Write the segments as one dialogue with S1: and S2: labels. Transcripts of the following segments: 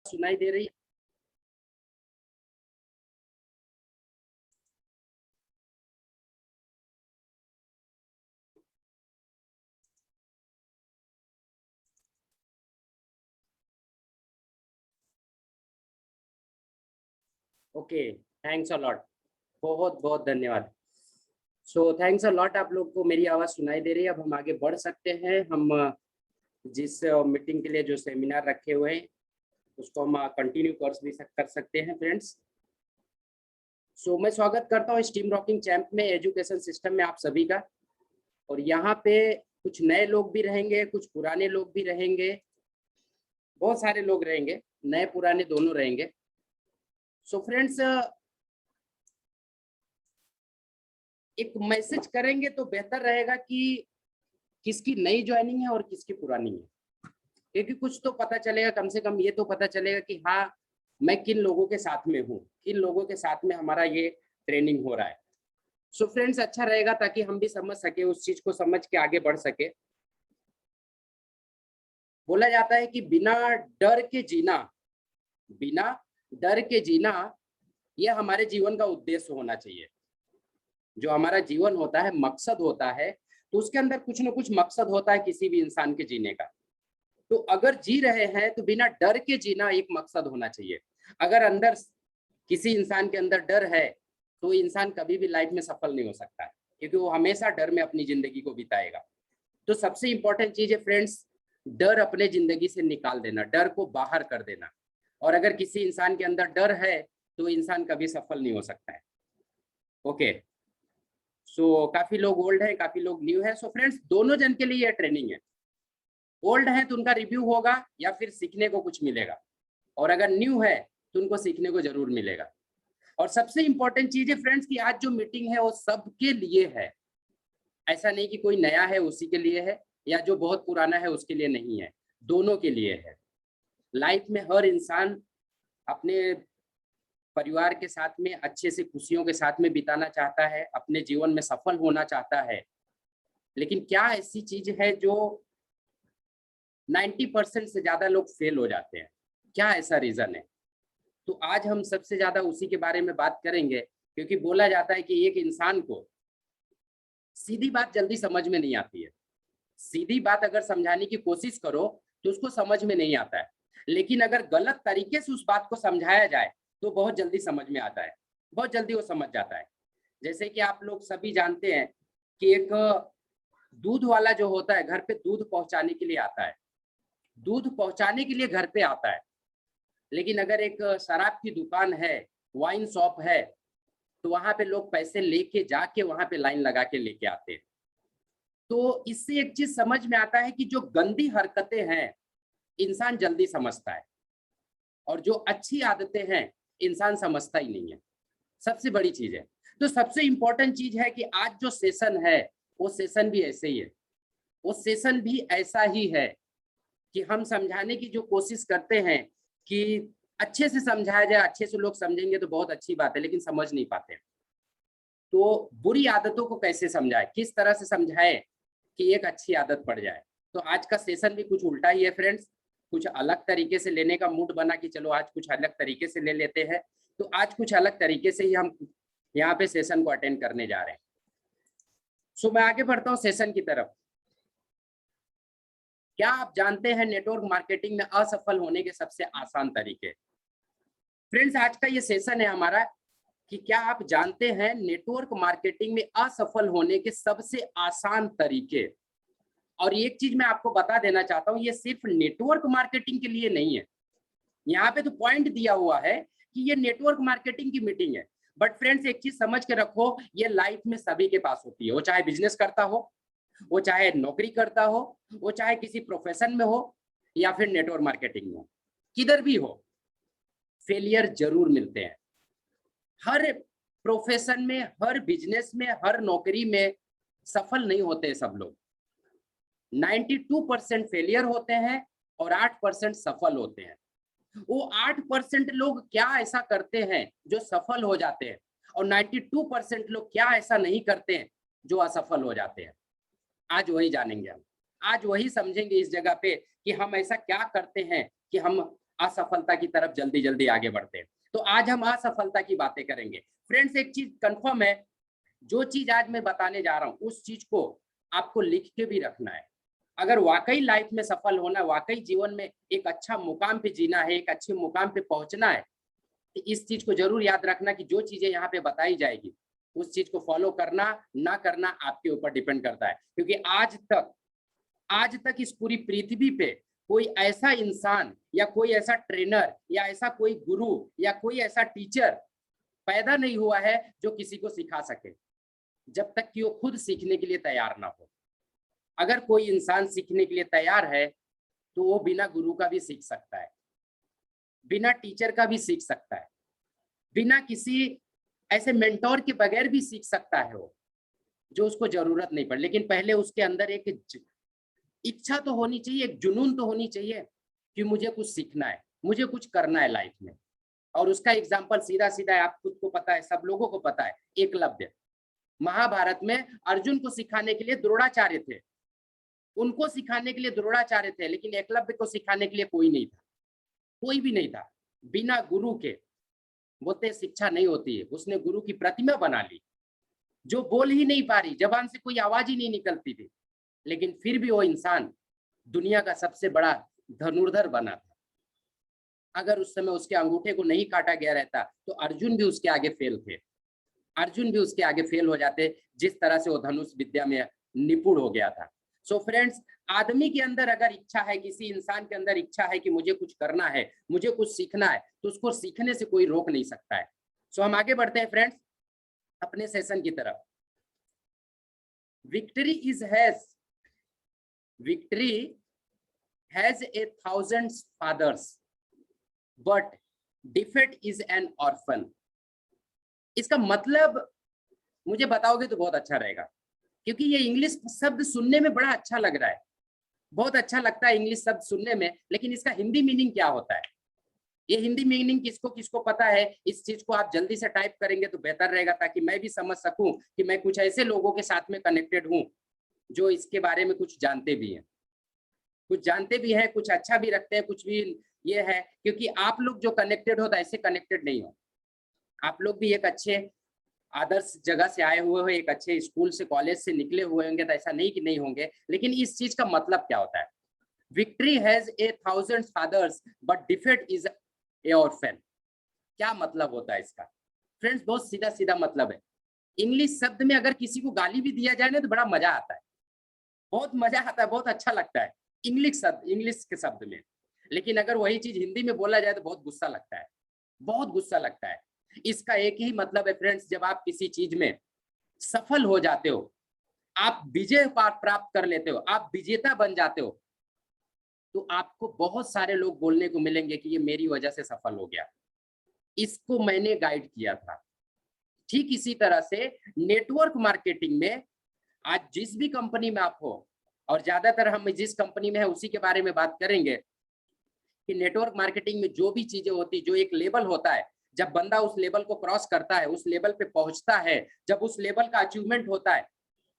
S1: सुनाई दे रही है? Okay, thanks a lot. बहुत बहुत धन्यवाद। सो थैंक्स अ लॉट, आप लोग को मेरी आवाज़ सुनाई दे रही है। अब हम आगे बढ़ सकते हैं। हम जिस मीटिंग के लिए जो सेमिनार रखे हुए हैं उसको हम कंटिन्यू कर सकते हैं फ्रेंड्स। सो मैं स्वागत करता हूँ स्टीम रॉकिंग चैंप में, एजुकेशन सिस्टम में आप सभी का। और यहाँ पे कुछ नए लोग भी रहेंगे, कुछ पुराने लोग भी रहेंगे, बहुत सारे लोग रहेंगे, नए पुराने दोनों रहेंगे। सो फ्रेंड्स, एक मैसेज करेंगे तो बेहतर रहेगा कि किसकी नई ज्वाइनिंग है और किसकी पुरानी है, क्योंकि कुछ तो पता चलेगा, कम से कम ये तो पता चलेगा कि हाँ मैं किन लोगों के साथ में हूँ, किन लोगों के साथ में हमारा ये ट्रेनिंग हो रहा है। सो फ्रेंड्स, अच्छा रहेगा ताकि हम भी समझ सके, उस चीज को समझ के आगे बढ़ सके। बोला जाता है कि बिना डर के जीना, बिना डर के जीना, यह हमारे जीवन का उद्देश्य होना चाहिए। जो हमारा जीवन होता है, मकसद होता है, तो उसके अंदर कुछ ना कुछ मकसद होता है किसी भी इंसान के जीने का। तो अगर जी रहे हैं तो बिना डर के जीना एक मकसद होना चाहिए। अगर अंदर किसी इंसान के अंदर डर है तो इंसान कभी भी लाइफ में सफल नहीं हो सकता है, क्योंकि वो हमेशा डर में अपनी जिंदगी को बिताएगा। तो सबसे इंपॉर्टेंट चीज है फ्रेंड्स, डर अपने जिंदगी से निकाल देना, डर को बाहर कर देना। और अगर किसी इंसान के अंदर डर है तो इंसान कभी सफल नहीं हो सकता है। ओके, सो काफी लोग ओल्ड है, काफी लोग न्यू है। सो फ्रेंड्स, दोनों जन के लिए यह ट्रेनिंग है। ओल्ड है तो उनका रिव्यू होगा या फिर सीखने को कुछ मिलेगा, और अगर न्यू है तो उनको सीखने को जरूर मिलेगा। और सबसे इंपॉर्टेंट चीज है फ्रेंड्स कि आज जो मीटिंग है वो सबके लिए है। ऐसा नहीं कि कोई नया है उसी के लिए है, या जो बहुत पुराना है उसके लिए नहीं है, दोनों के लिए है। लाइफ में हर इंसान अपने परिवार के साथ में अच्छे से खुशियों के साथ में बिताना चाहता है, अपने जीवन में सफल होना चाहता है। लेकिन क्या ऐसी चीज है जो 90% से ज्यादा लोग फेल हो जाते हैं? क्या ऐसा रीजन है? तो आज हम सबसे ज्यादा उसी के बारे में बात करेंगे, क्योंकि बोला जाता है कि एक इंसान को सीधी बात जल्दी समझ में नहीं आती है। सीधी बात अगर समझाने की कोशिश करो तो उसको समझ में नहीं आता है, लेकिन अगर गलत तरीके से उस बात को समझाया जाए तो बहुत जल्दी समझ में आता है, बहुत जल्दी वो समझ जाता है। जैसे कि आप लोग सभी जानते हैं कि एक दूध वाला जो होता है घर पे दूध पहुंचाने के लिए आता है, दूध पहुंचाने के लिए घर पे आता है। लेकिन अगर एक शराब की दुकान है, वाइन शॉप है, तो वहां पे लोग पैसे लेके जाके वहां पे लाइन लगा के लेके आते हैं। तो इससे एक चीज समझ में आता है कि जो गंदी हरकतें हैं इंसान जल्दी समझता है, और जो अच्छी आदतें हैं इंसान समझता ही नहीं है। सबसे बड़ी चीज है। तो सबसे इंपॉर्टेंट चीज है कि आज जो सेशन है वो सेशन भी ऐसे ही है, वो सेशन भी ऐसा ही है कि हम समझाने की जो कोशिश करते हैं कि अच्छे से समझाया जाए, अच्छे से लोग समझेंगे तो बहुत अच्छी बात है, लेकिन समझ नहीं पाते। तो बुरी आदतों को कैसे समझाए, किस तरह से समझाए कि एक अच्छी आदत पड़ जाए। तो आज का सेशन भी कुछ उल्टा ही है फ्रेंड्स, कुछ अलग तरीके से लेने का मूड बना कि चलो आज कुछ अलग तरीके से ले लेते हैं। तो आज कुछ अलग तरीके से ही हम यहाँ पे सेशन को अटेंड करने जा रहे हैं। सो मैं आगे बढ़ता हूँ सेशन की तरफ। क्या आप जानते हैं नेटवर्क मार्केटिंग में असफल होने के सबसे आसान तरीके? फ्रेंड्स, आज का ये सेशन है हमारा कि क्या आप जानते हैं नेटवर्क मार्केटिंग में असफल होने के सबसे आसान तरीके। और एक चीज मैं आपको बता देना चाहता हूं, ये सिर्फ नेटवर्क मार्केटिंग के लिए नहीं है। यहाँ पे तो पॉइंट दिया हुआ है कि ये नेटवर्क मार्केटिंग की मीटिंग है, बट फ्रेंड्स एक चीज समझ के रखो, ये लाइफ में सभी के पास होती है। वो चाहे बिजनेस करता हो, वो चाहे नौकरी करता हो, वो चाहे किसी प्रोफेशन में हो, या फिर नेटवर्क मार्केटिंग में हो, किधर भी हो, फेलियर जरूर मिलते हैं। हर प्रोफेशन में, हर बिजनेस में, हर नौकरी में सफल नहीं होते सब लोग। 92% फेलियर होते हैं और 8% सफल होते हैं। वो 8% लोग क्या ऐसा करते हैं जो सफल हो जाते हैं, और 92% लोग क्या ऐसा नहीं करते हैं जो असफल हो जाते हैं। आज वही जानेंगे हम, आज वही समझेंगे इस जगह पे कि हम ऐसा क्या करते हैं कि हम असफलता की तरफ जल्दी जल्दी आगे बढ़ते हैं। तो आज हम असफलता की बातें करेंगे। फ्रेंड्स, एक चीज कंफर्म है, जो चीज आज मैं बताने जा रहा हूं उस चीज को आपको लिख के भी रखना है। अगर वाकई लाइफ में सफल होना है, वाकई जीवन में एक अच्छा मुकाम पे जीना है, एक अच्छे मुकाम पे पहुंचना है, तो इस चीज को जरूर याद रखना कि जो चीजें यहाँ पे बताई जाएगी उस चीज को फॉलो करना ना करना आपके ऊपर डिपेंड करता है। क्योंकि आज तक इस पूरी पृथ्वी पे कोई ऐसा इंसान या कोई ऐसा ट्रेनर या ऐसा कोई गुरु या कोई ऐसा टीचर पैदा नहीं हुआ है जो किसी को सिखा सके, जब तक कि वो खुद सीखने के लिए तैयार ना हो। अगर कोई इंसान सीखने के लिए तैयार है तो वो बिना गुरु का भी सीख सकता है, बिना टीचर का भी सीख सकता है, बिना किसी ऐसे मेंटोर के बगैर भी सीख सकता है वो, जो उसको जरूरत नहीं पड़े। लेकिन पहले उसके अंदर एक इच्छा तो होनी चाहिए, एक जुनून तो होनी चाहिए कि मुझे कुछ सीखना है, मुझे कुछ करना है लाइफ में। और उसका एग्जाम्पल सीधा सीधा है, आप खुद को पता है, सब लोगों को पता है, एकलव्य। महाभारत में अर्जुन को सिखाने के लिए द्रोणाचार्य थे, उनको सिखाने के लिए द्रोणाचार्य थे, लेकिन एकलव्य को सिखाने के लिए कोई नहीं था, कोई भी नहीं था। बिना गुरु के बोलते शिक्षा नहीं होती है। उसने गुरु की प्रतिमा बना ली, जो बोल ही नहीं पा रही, जबान से कोई आवाज ही नहीं निकलती थी, लेकिन फिर भी वो इंसान दुनिया का सबसे बड़ा धनुर्धर बना था। अगर उस समय उसके अंगूठे को नहीं काटा गया रहता तो अर्जुन भी उसके आगे फेल थे, अर्जुन भी उसके आगे फेल हो जाते, जिस तरह से वो धनुष विद्या में निपुण हो गया था। सो फ्रेंड्स, आदमी के अंदर अगर इच्छा है, किसी इंसान के अंदर इच्छा है कि मुझे कुछ करना है, मुझे कुछ सीखना है, तो उसको सीखने से कोई रोक नहीं सकता है। सो हम आगे बढ़ते हैं फ्रेंड्स अपने सेशन की तरफ। Victory has a 1000 fathers but defeat is an orphan. इसका मतलब मुझे बताओगे तो बहुत अच्छा रहेगा, क्योंकि ये इंग्लिश शब्द सुनने में बड़ा अच्छा लग रहा है, बहुत अच्छा लगता है इंग्लिश शब्द सुनने में, लेकिन इसका हिंदी मीनिंग क्या होता है? ये हिंदी मीनिंग किसको किसको पता है? इस चीज को आप जल्दी से टाइप करेंगे तो बेहतर रहेगा, ताकि मैं भी समझ सकूं कि मैं कुछ ऐसे लोगों के साथ में कनेक्टेड हूं जो इसके बारे में कुछ जानते भी हैं, कुछ अच्छा भी रखते हैं, कुछ भी ये है। क्योंकि आप लोग जो कनेक्टेड हो तो ऐसे कनेक्टेड नहीं हो, आप लोग भी एक अच्छे आदर्श जगह से आए हुए हो, एक अच्छे स्कूल से कॉलेज से निकले हुए होंगे, तो ऐसा नहीं कि नहीं होंगे। लेकिन इस चीज का मतलब क्या होता है? Victory has a 1000 fathers but defeat is a orphan. क्या मतलब होता है इसका? फ्रेंड्स, बहुत सीधा सीधा मतलब है। इंग्लिश शब्द में अगर किसी को गाली भी दिया जाए ना तो बड़ा मजा आता है, बहुत मजा आता है, बहुत अच्छा लगता है इंग्लिश के शब्द में। लेकिन अगर वही चीज हिंदी में बोला जाए तो बहुत गुस्सा लगता है, बहुत गुस्सा लगता है। इसका एक ही मतलब है फ्रेंड्स, जब आप किसी चीज में सफल हो जाते हो, आप विजय प्राप्त कर लेते हो, आप विजेता बन जाते हो, तो आपको बहुत सारे लोग बोलने को मिलेंगे कि ये मेरी वजह से सफल हो गया, इसको मैंने गाइड किया था। ठीक इसी तरह से नेटवर्क मार्केटिंग में आज जिस भी कंपनी में आप हो, और ज्यादातर हम जिस कंपनी में है उसी के बारे में बात करेंगे, कि नेटवर्क मार्केटिंग में जो भी चीजें होती, जो एक लेवल होता है, जब बंदा उस लेवल को क्रॉस करता है, उस लेवल पे पहुंचता है, जब उस लेवल का अचीवमेंट होता है,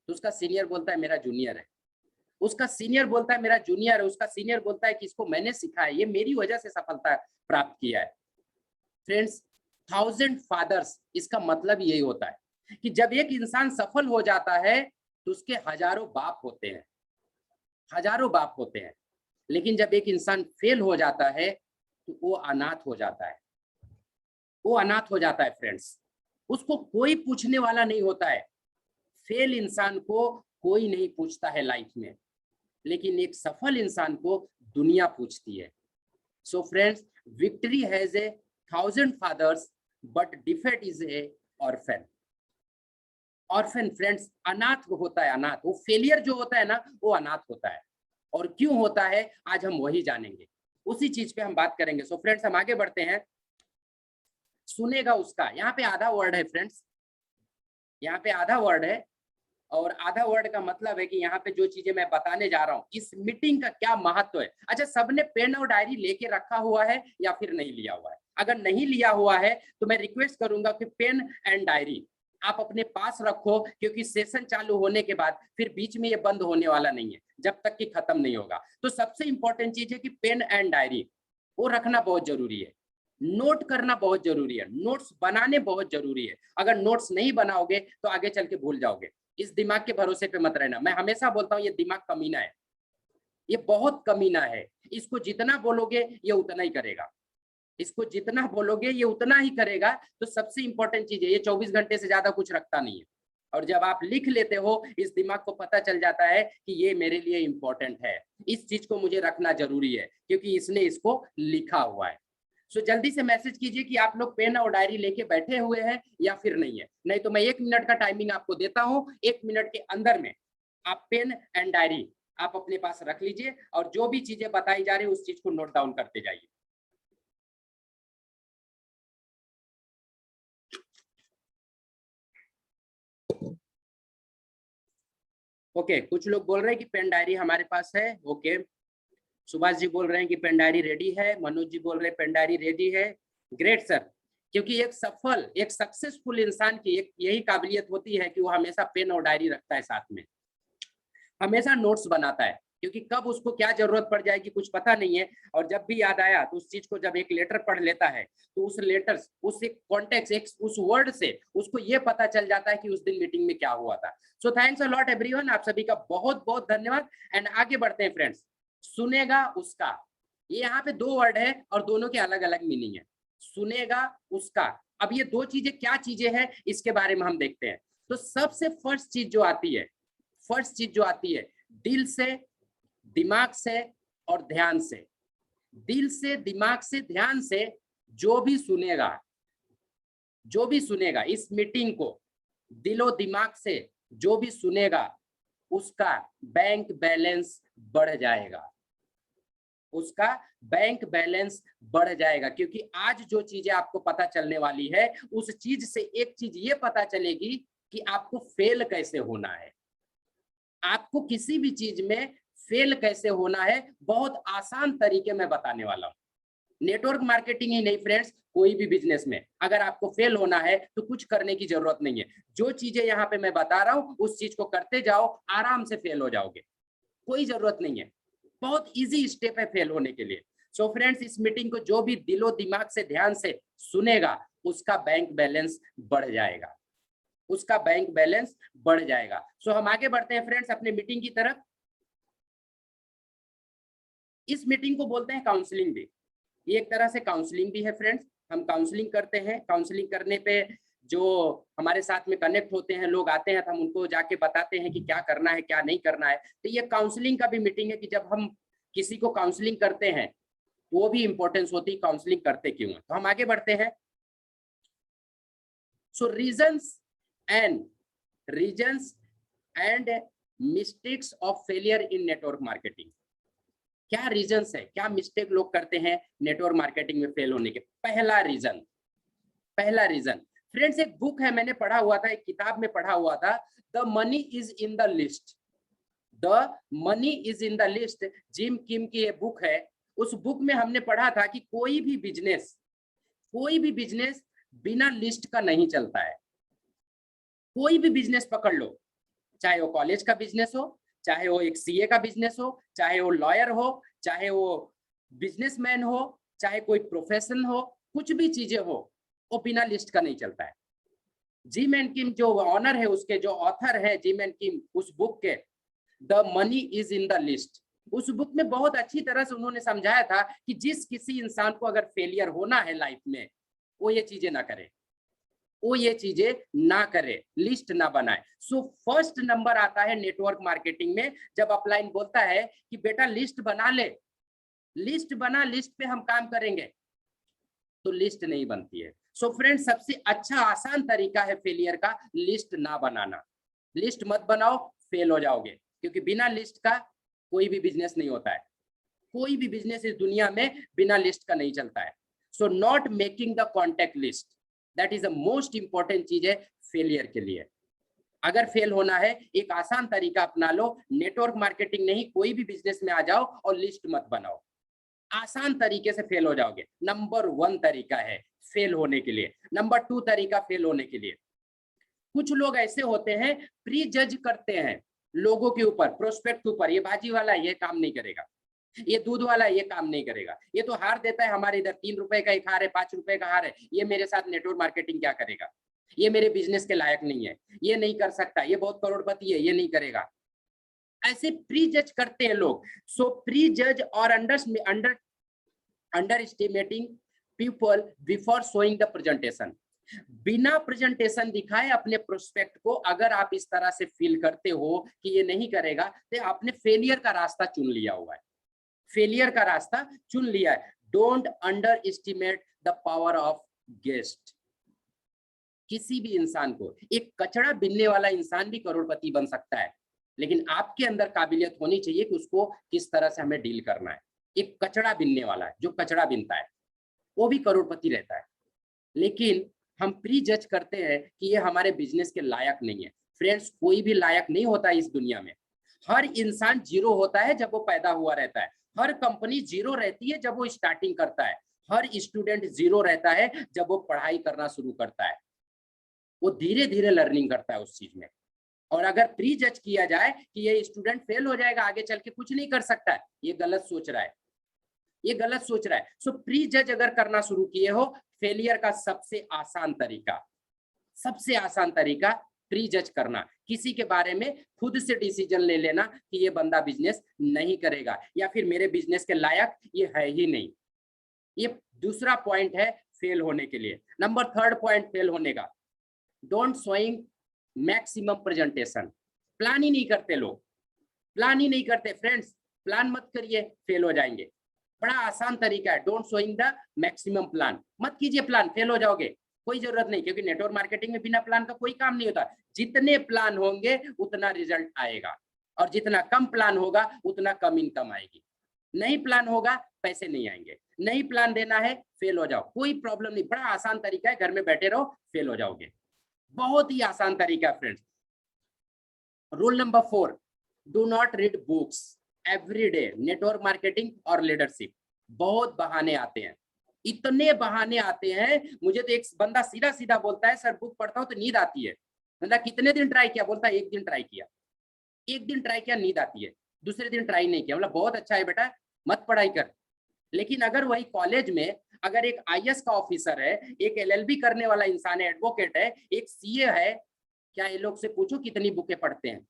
S1: तो उसका सीनियर बोलता है मेरा जूनियर है, उसका सीनियर बोलता है मेरा जूनियर है, उसका सीनियर बोलता है कि इसको मैंने सिखाया, ये मेरी वजह से सफलता प्राप्त किया है। फ्रेंड्स, 1000 फादर्स, इसका मतलब यही होता है कि जब एक इंसान सफल हो जाता है तो उसके हजारों बाप होते हैं, हजारों बाप होते हैं। लेकिन जब एक इंसान फेल हो जाता है तो वो अनाथ हो जाता है, वो अनाथ हो जाता है फ्रेंड्स, उसको कोई पूछने वाला नहीं होता है। फेल इंसान को कोई नहीं पूछता है लाइफ में, लेकिन एक सफल इंसान को दुनिया पूछती है। So friends, victory has a 1000 fathers but defeat is a orphan. Orphan friends अनाथ होता है, अनाथ। वो फेलियर जो होता है ना, वो अनाथ होता है। और क्यों होता है आज हम वही जानेंगे, उसी चीज पे हम बात करेंगे। सो फ्रेंड्स, हम आगे बढ़ते हैं। सुनेगा उसका, यहाँ पे आधा वर्ड है फ्रेंड्स, यहाँ पे आधा वर्ड है, और आधा वर्ड का मतलब है कि यहाँ पे जो चीजें मैं बताने जा रहा हूँ, इस मीटिंग का क्या महत्व है। अच्छा, सबने पेन और डायरी लेके रखा हुआ है या फिर नहीं लिया हुआ है? अगर नहीं लिया हुआ है तो मैं रिक्वेस्ट करूंगा कि पेन एंड डायरी आप अपने पास रखो, क्योंकि सेशन चालू होने के बाद फिर बीच में ये बंद होने वाला नहीं है जब तक कि खत्म नहीं होगा। तो सबसे इंपॉर्टेंट चीज है कि पेन एंड डायरी, वो रखना बहुत जरूरी है। नोट करना बहुत जरूरी है, नोट्स बनाने बहुत जरूरी है। अगर नोट्स नहीं बनाओगे तो आगे चल के भूल जाओगे। इस दिमाग के भरोसे पे मत रहना। मैं हमेशा बोलता हूँ ये दिमाग कमीना है, ये बहुत कमीना है। इसको जितना बोलोगे ये उतना ही करेगा, इसको जितना बोलोगे ये उतना ही करेगा। तो सबसे इंपॉर्टेंट चीज है, ये 24 घंटे से ज्यादा कुछ रखता नहीं है। और जब आप लिख लेते हो, इस दिमाग को पता चल जाता है कि ये मेरे लिए इंपॉर्टेंट है, इस चीज को मुझे रखना जरूरी है क्योंकि इसने इसको लिखा हुआ है। सो जल्दी से मैसेज कीजिए कि आप लोग पेन और डायरी लेके बैठे हुए हैं या फिर नहीं है। नहीं तो मैं 1 मिनट का टाइमिंग आपको देता हूं, 1 मिनट के अंदर में आप पेन एंड डायरी आप अपने पास रख लीजिए और जो भी चीजें बताई जा रही है उस चीज को नोट डाउन करते जाइए। ओके, कुछ लोग बोल रहे हैं कि पेन डायरी हमारे पास है। ओके, सुभाष जी बोल रहे हैं कि पेन डायरी रेडी है, मनोज जी बोल रहे हैं पेन डायरी रेडी है। ग्रेट सर, क्योंकि एक सफल, एक सक्सेसफुल इंसान की एक यही काबिलियत होती है कि वो हमेशा पेन और डायरी रखता है साथ में, हमेशा नोट्स बनाता है, क्योंकि कब उसको क्या जरूरत पड़ जाएगी कुछ पता नहीं है। और जब भी याद आया तो उस चीज को जब एक लेटर पढ़ लेता है तो उस लेटर, उस एक कॉन्टेक्स्ट, एक उस वर्ड से उसको ये पता चल जाता है कि उस दिन मीटिंग में क्या हुआ था। So thanks a lot everyone, आप सभी का बहुत बहुत धन्यवाद। एंड आगे बढ़ते हैं फ्रेंड्स। सुनेगा उसका, ये यहाँ पे 2 वर्ड है और दोनों के अलग अलग मीनिंग है। सुनेगा उसका, अब ये 2 चीजें क्या चीजें हैं इसके बारे में हम देखते हैं। तो सबसे फर्स्ट चीज जो आती है, फर्स्ट चीज जो आती है, दिल से, दिमाग से और ध्यान से। दिल से, दिमाग से, ध्यान से जो भी सुनेगा, जो भी सुनेगा इस मीटिंग को, दिलो दिमाग से जो भी सुनेगा उसका बैंक बैलेंस बढ़ जाएगा, उसका बैंक बैलेंस बढ़ जाएगा। क्योंकि आज जो चीजें आपको पता चलने वाली है उस चीज से एक चीज ये पता चलेगी कि आपको फेल कैसे होना है। आपको किसी भी चीज में फेल कैसे होना है बहुत आसान तरीके में बताने वाला हूं। नेटवर्क मार्केटिंग ही नहीं फ्रेंड्स, कोई भी बिजनेस में अगर आपको फेल होना है तो कुछ करने की जरूरत नहीं है। जो चीजें यहाँ पे मैं बता रहा हूं उस चीज को करते जाओ, आराम से फेल हो जाओगे, कोई जरूरत नहीं है। बहुत इजी स्टेप है फेल होने के लिए। सो फ्रेंड्स, इस मीटिंग को जो भी दिलो दिमाग से, ध्यान से सुनेगा उसका बैंक बैलेंस बढ़ जाएगा, उसका बैंक बैलेंस बढ़ जाएगा। सो हम आगे बढ़ते हैं फ्रेंड्स अपने मीटिंग की तरफ। इस मीटिंग को बोलते हैं काउंसलिंग भी, ये एक तरह से काउंसलिंग भी है फ्रेंड्स। हम काउंसलिंग करते हैं, काउंसलिंग करने पे जो हमारे साथ में कनेक्ट होते हैं लोग आते हैं तो हम उनको जाके बताते हैं कि क्या करना है क्या नहीं करना है। तो ये काउंसलिंग का भी मीटिंग है कि जब हम किसी को काउंसलिंग करते हैं तो वो भी इंपॉर्टेंस होती है काउंसलिंग करते क्यों है। तो हम आगे बढ़ते हैं। So reasons and mistakes of failure in network marketing. क्या रीजंस है, क्या मिस्टेक लोग करते हैं नेटवर्क मार्केटिंग में फेल होने के। पहला रीजन फ्रेंड्स, एक बुक है मैंने पढ़ा हुआ था, एक किताब में पढ़ा हुआ था, the money is in the list, the money is in the list. Jim Kim की ये बुक है। उस बुक में हमने पढ़ा था कि कोई भी बिजनेस बिना लिस्ट का नहीं चलता है। कोई भी बिजनेस पकड़ लो, चाहे वो कॉलेज का बिजनेस हो, चाहे वो एक सीए का बिजनेस हो, चाहे वो लॉयर हो, चाहे वो बिजनेसमैन हो, चाहे कोई प्रोफेशन हो, कुछ भी चीजें हो, वो बिना लिस्ट का नहीं चलता है। जिम एंड किम जो ऑनर है, उसके जो ऑथर है जिम एंड किम, उस बुक के the money is in the list, उस बुक में बहुत अच्छी तरह से उन्होंने समझाया था कि जिस किसी इंसान को अगर फेलियर होना है लाइफ में, वो ये चीजें ना करे, वो ये चीजें ना करे, लिस्ट ना बनाए। सो फर्स्ट नंबर आता है नेटवर्क मार्केटिंग में जब अपलाइन बोलता है कि बेटा लिस्ट बना ले, लिस्ट बना, लिस्ट पे हम काम करेंगे, तो लिस्ट नहीं बनती है। सो फ्रेंड्स, सबसे अच्छा आसान तरीका है फेलियर का लिस्ट ना बनाना। लिस्ट मत बनाओ, फेल हो जाओगे, क्योंकि बिना लिस्ट का कोई भी बिजनेस नहीं होता है। कोई भी बिजनेस इस दुनिया में बिना लिस्ट का नहीं चलता है। So not making the contact list, that is the most important चीज है फेलियर के लिए। अगर फेल होना है, एक आसान तरीका अपना लो, नेटवर्क मार्केटिंग नहीं, कोई भी बिजनेस में आ जाओ और लिस्ट मत बनाओ, आसान तरीके से फेल हो जाओगे। नंबर 1 तरीका है फेल होने के लिए। नंबर 2 तरीका फेल होने के लिए, कुछ लोग ऐसे होते हैं प्री जज करते हैं लोगों के ऊपर, प्रोस्पेक्ट के ऊपर, ये बाजी वाला, ये काम नहीं करेगा, ये दूध वाला ये काम नहीं करेगा, ये तो हार देता है हमारे इधर, 3 रुपए का एक हार है, 5 रुपए का हार है, ये मेरे साथ नेटवर्क मार्केटिंग क्या करेगा, ये मेरे बिजनेस के लायक नहीं है, ये नहीं कर सकता, ये बहुत करोड़पति है, ये नहीं करेगा। ऐसे प्री जज करते हैं लोग। सो प्री जज और under estimating people before showing the presentation. बिना प्रेजेंटेशन दिखाए अपने प्रोस्पेक्ट को अगर आप इस तरह से फील करते हो कि ये नहीं करेगा, तो आपने फेलियर का रास्ता चुन लिया हुआ है, फेलियर का रास्ता चुन लिया है। Don't under estimate the power of guest. किसी भी इंसान को, एक कचड़ा बिनने वाला इंसान भी करोड़पति बन सकता है, लेकिन आपके अंदर काबिलियत होनी चाहिए कि उसको किस तरह से हमें डील करना है। एक कचड़ा बिनने वाला है, जो कचड़ा बिनता है, वो भी करोड़पति रहता है, लेकिन हम प्री जज करते हैं कि ये हमारे बिजनेस के लायक नहीं है। फ्रेंड्स, कोई भी लायक नहीं होता इस दुनिया में। हर इंसान जीरो होता है जब वो पैदा हुआ रहता है, हर कंपनी जीरो रहती है जब वो स्टार्टिंग करता है, हर स्टूडेंट जीरो रहता है जब वो पढ़ाई करना शुरू करता है। वो धीरे धीरे लर्निंग करता है उस चीज में। और अगर प्री जज किया जाए कि ये स्टूडेंट फेल हो जाएगा, आगे चल के कुछ नहीं कर सकता है, ये गलत सोच रहा है, ये गलत सोच रहा है। सो प्री जज अगर करना शुरू किए हो, फेलियर का सबसे आसान तरीका प्री जज करना, किसी के बारे में खुद से डिसीजन ले लेना कि ये बंदा बिजनेस नहीं करेगा या फिर मेरे बिजनेस के लायक ये है ही नहीं। ये दूसरा पॉइंट है फेल होने के लिए। नंबर 3 पॉइंट फेल होने का, don't showing maximum presentation. Plan ही नहीं करते लोग, प्लान ही नहीं करते। फ्रेंड्स, प्लान मत करिए, फेल हो जाएंगे। बड़ा आसान तरीका है, don't showing the maximum plan. मत कीजिए प्लान, फेल हो जाओगे, कोई जरूरत नहीं, क्योंकि नेटवर्क मार्केटिंग में बिना प्लान का कोई काम नहीं होता। जितने प्लान होंगे उतना रिजल्ट आएगा, और जितना कम प्लान होगा उतना कम इनकम आएगी। नहीं प्लान होगा, पैसे नहीं आएंगे। नहीं प्लान देना है, फेल हो जाओ, कोई प्रॉब्लम नहीं। बड़ा आसान तरीका है, घर में बैठे रहो, फेल हो जाओगे। बहुत ही आसान तरीका है friends. Rule number 4, do not read books every day. Network marketing और लीडरशिप, बहुत बहाने आते हैं, इतने बहाने आते हैं। मुझे तो एक बंदा सीधा सीधा बोलता है, सर बुक पढ़ता हूँ तो नींद आती है। मतलब कितने दिन ट्राई किया? बोलता है एक दिन ट्राई किया, एक दिन ट्राई किया, नींद आती है। दूसरे दिन ट्राई नहीं किया। मतलब बहुत अच्छा है बेटा, मत पढ़ाई कर। लेकिन अगर वही कॉलेज में अगर एक आईएएस का ऑफिसर है, एक एलएलबी करने वाला इंसान है, एडवोकेट है, एक सीए है, क्या ये लोग से पूछो कितनी बुकें पढ़ते हैं,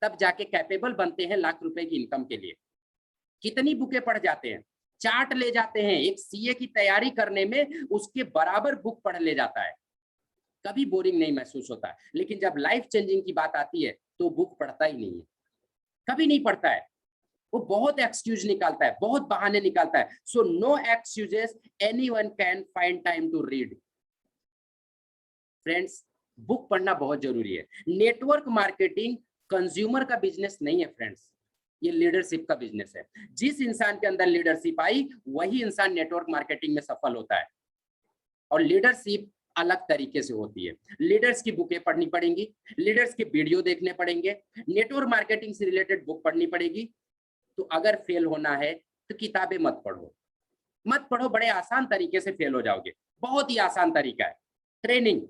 S1: तब जाके कैपेबल बनते हैं लाख रुपए की इनकम के लिए। कितनी बुकें पढ़ जाते हैं, चार्ट ले जाते हैं। एक सीए की तैयारी करने में उसके बराबर बुक पढ़ ले जाता है, कभी बोरिंग नहीं महसूस होता है। लेकिन जब लाइफ चेंजिंग की बात आती है तो बुक पढ़ता ही नहीं है, कभी नहीं पढ़ता है। वो बहुत एक्सक्यूज निकालता है, बहुत बहाने निकालता है। So no excuses, anyone can find time to read. Friends, book पढ़ना बहुत जरूरी है। नेटवर्क मार्केटिंग कंज्यूमर का बिजनेस नहीं है फ्रेंड्स, ये लीडरशिप का बिजनेस है। जिस इंसान के अंदर लीडरशिप आई, वही इंसान नेटवर्क मार्केटिंग में सफल होता है। और लीडरशिप अलग तरीके से होती है। लीडर्स की बुकें पढ़नी पड़ेंगी, लीडर्स के वीडियो देखने पड़ेंगे, नेटवर्क मार्केटिंग से रिलेटेड बुक पढ़नी पड़ेगी। तो अगर फेल होना है तो किताबें मत पढ़ो, मत पढ़ो। बड़े आसान तरीके से फेल हो जाओगे, बहुत ही आसान तरीका है। ट्रेनिंग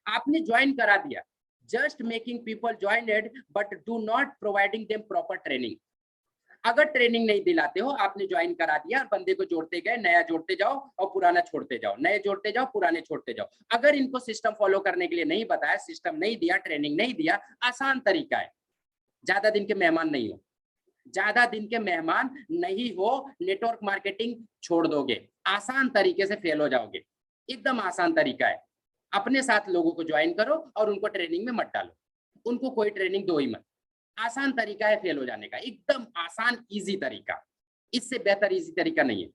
S1: आपने ज्वाइन करा दिया, just making people joined but do not providing them proper training. अगर ट्रेनिंग नहीं दिलाते हो, आपने ज्वाइन करा दिया और बंदे को जोड़ते गए, नया जोड़ते जाओ और पुराना छोड़ते जाओ, नए जोड़ते जाओ, पुराने छोड़ते जाओ। अगर इनको सिस्टम फॉलो करने के लिए नहीं बताया, सिस्टम नहीं दिया, ट्रेनिंग नहीं दिया, आसान तरीका है। ज्यादा दिन के मेहमान नहीं हो, ज्यादा दिन के मेहमान नहीं हो, नेटवर्क मार्केटिंग छोड़ दोगे, आसान तरीके से फेल हो जाओगे। एकदम आसान तरीका है। अपने साथ लोगों को ज्वाइन करो और उनको ट्रेनिंग में मत डालो, उनको कोई ट्रेनिंग दो ही मत। आसान तरीका है फेल हो जाने का, एकदम आसान इजी तरीका। इससे बेहतर इजी तरीका नहीं है,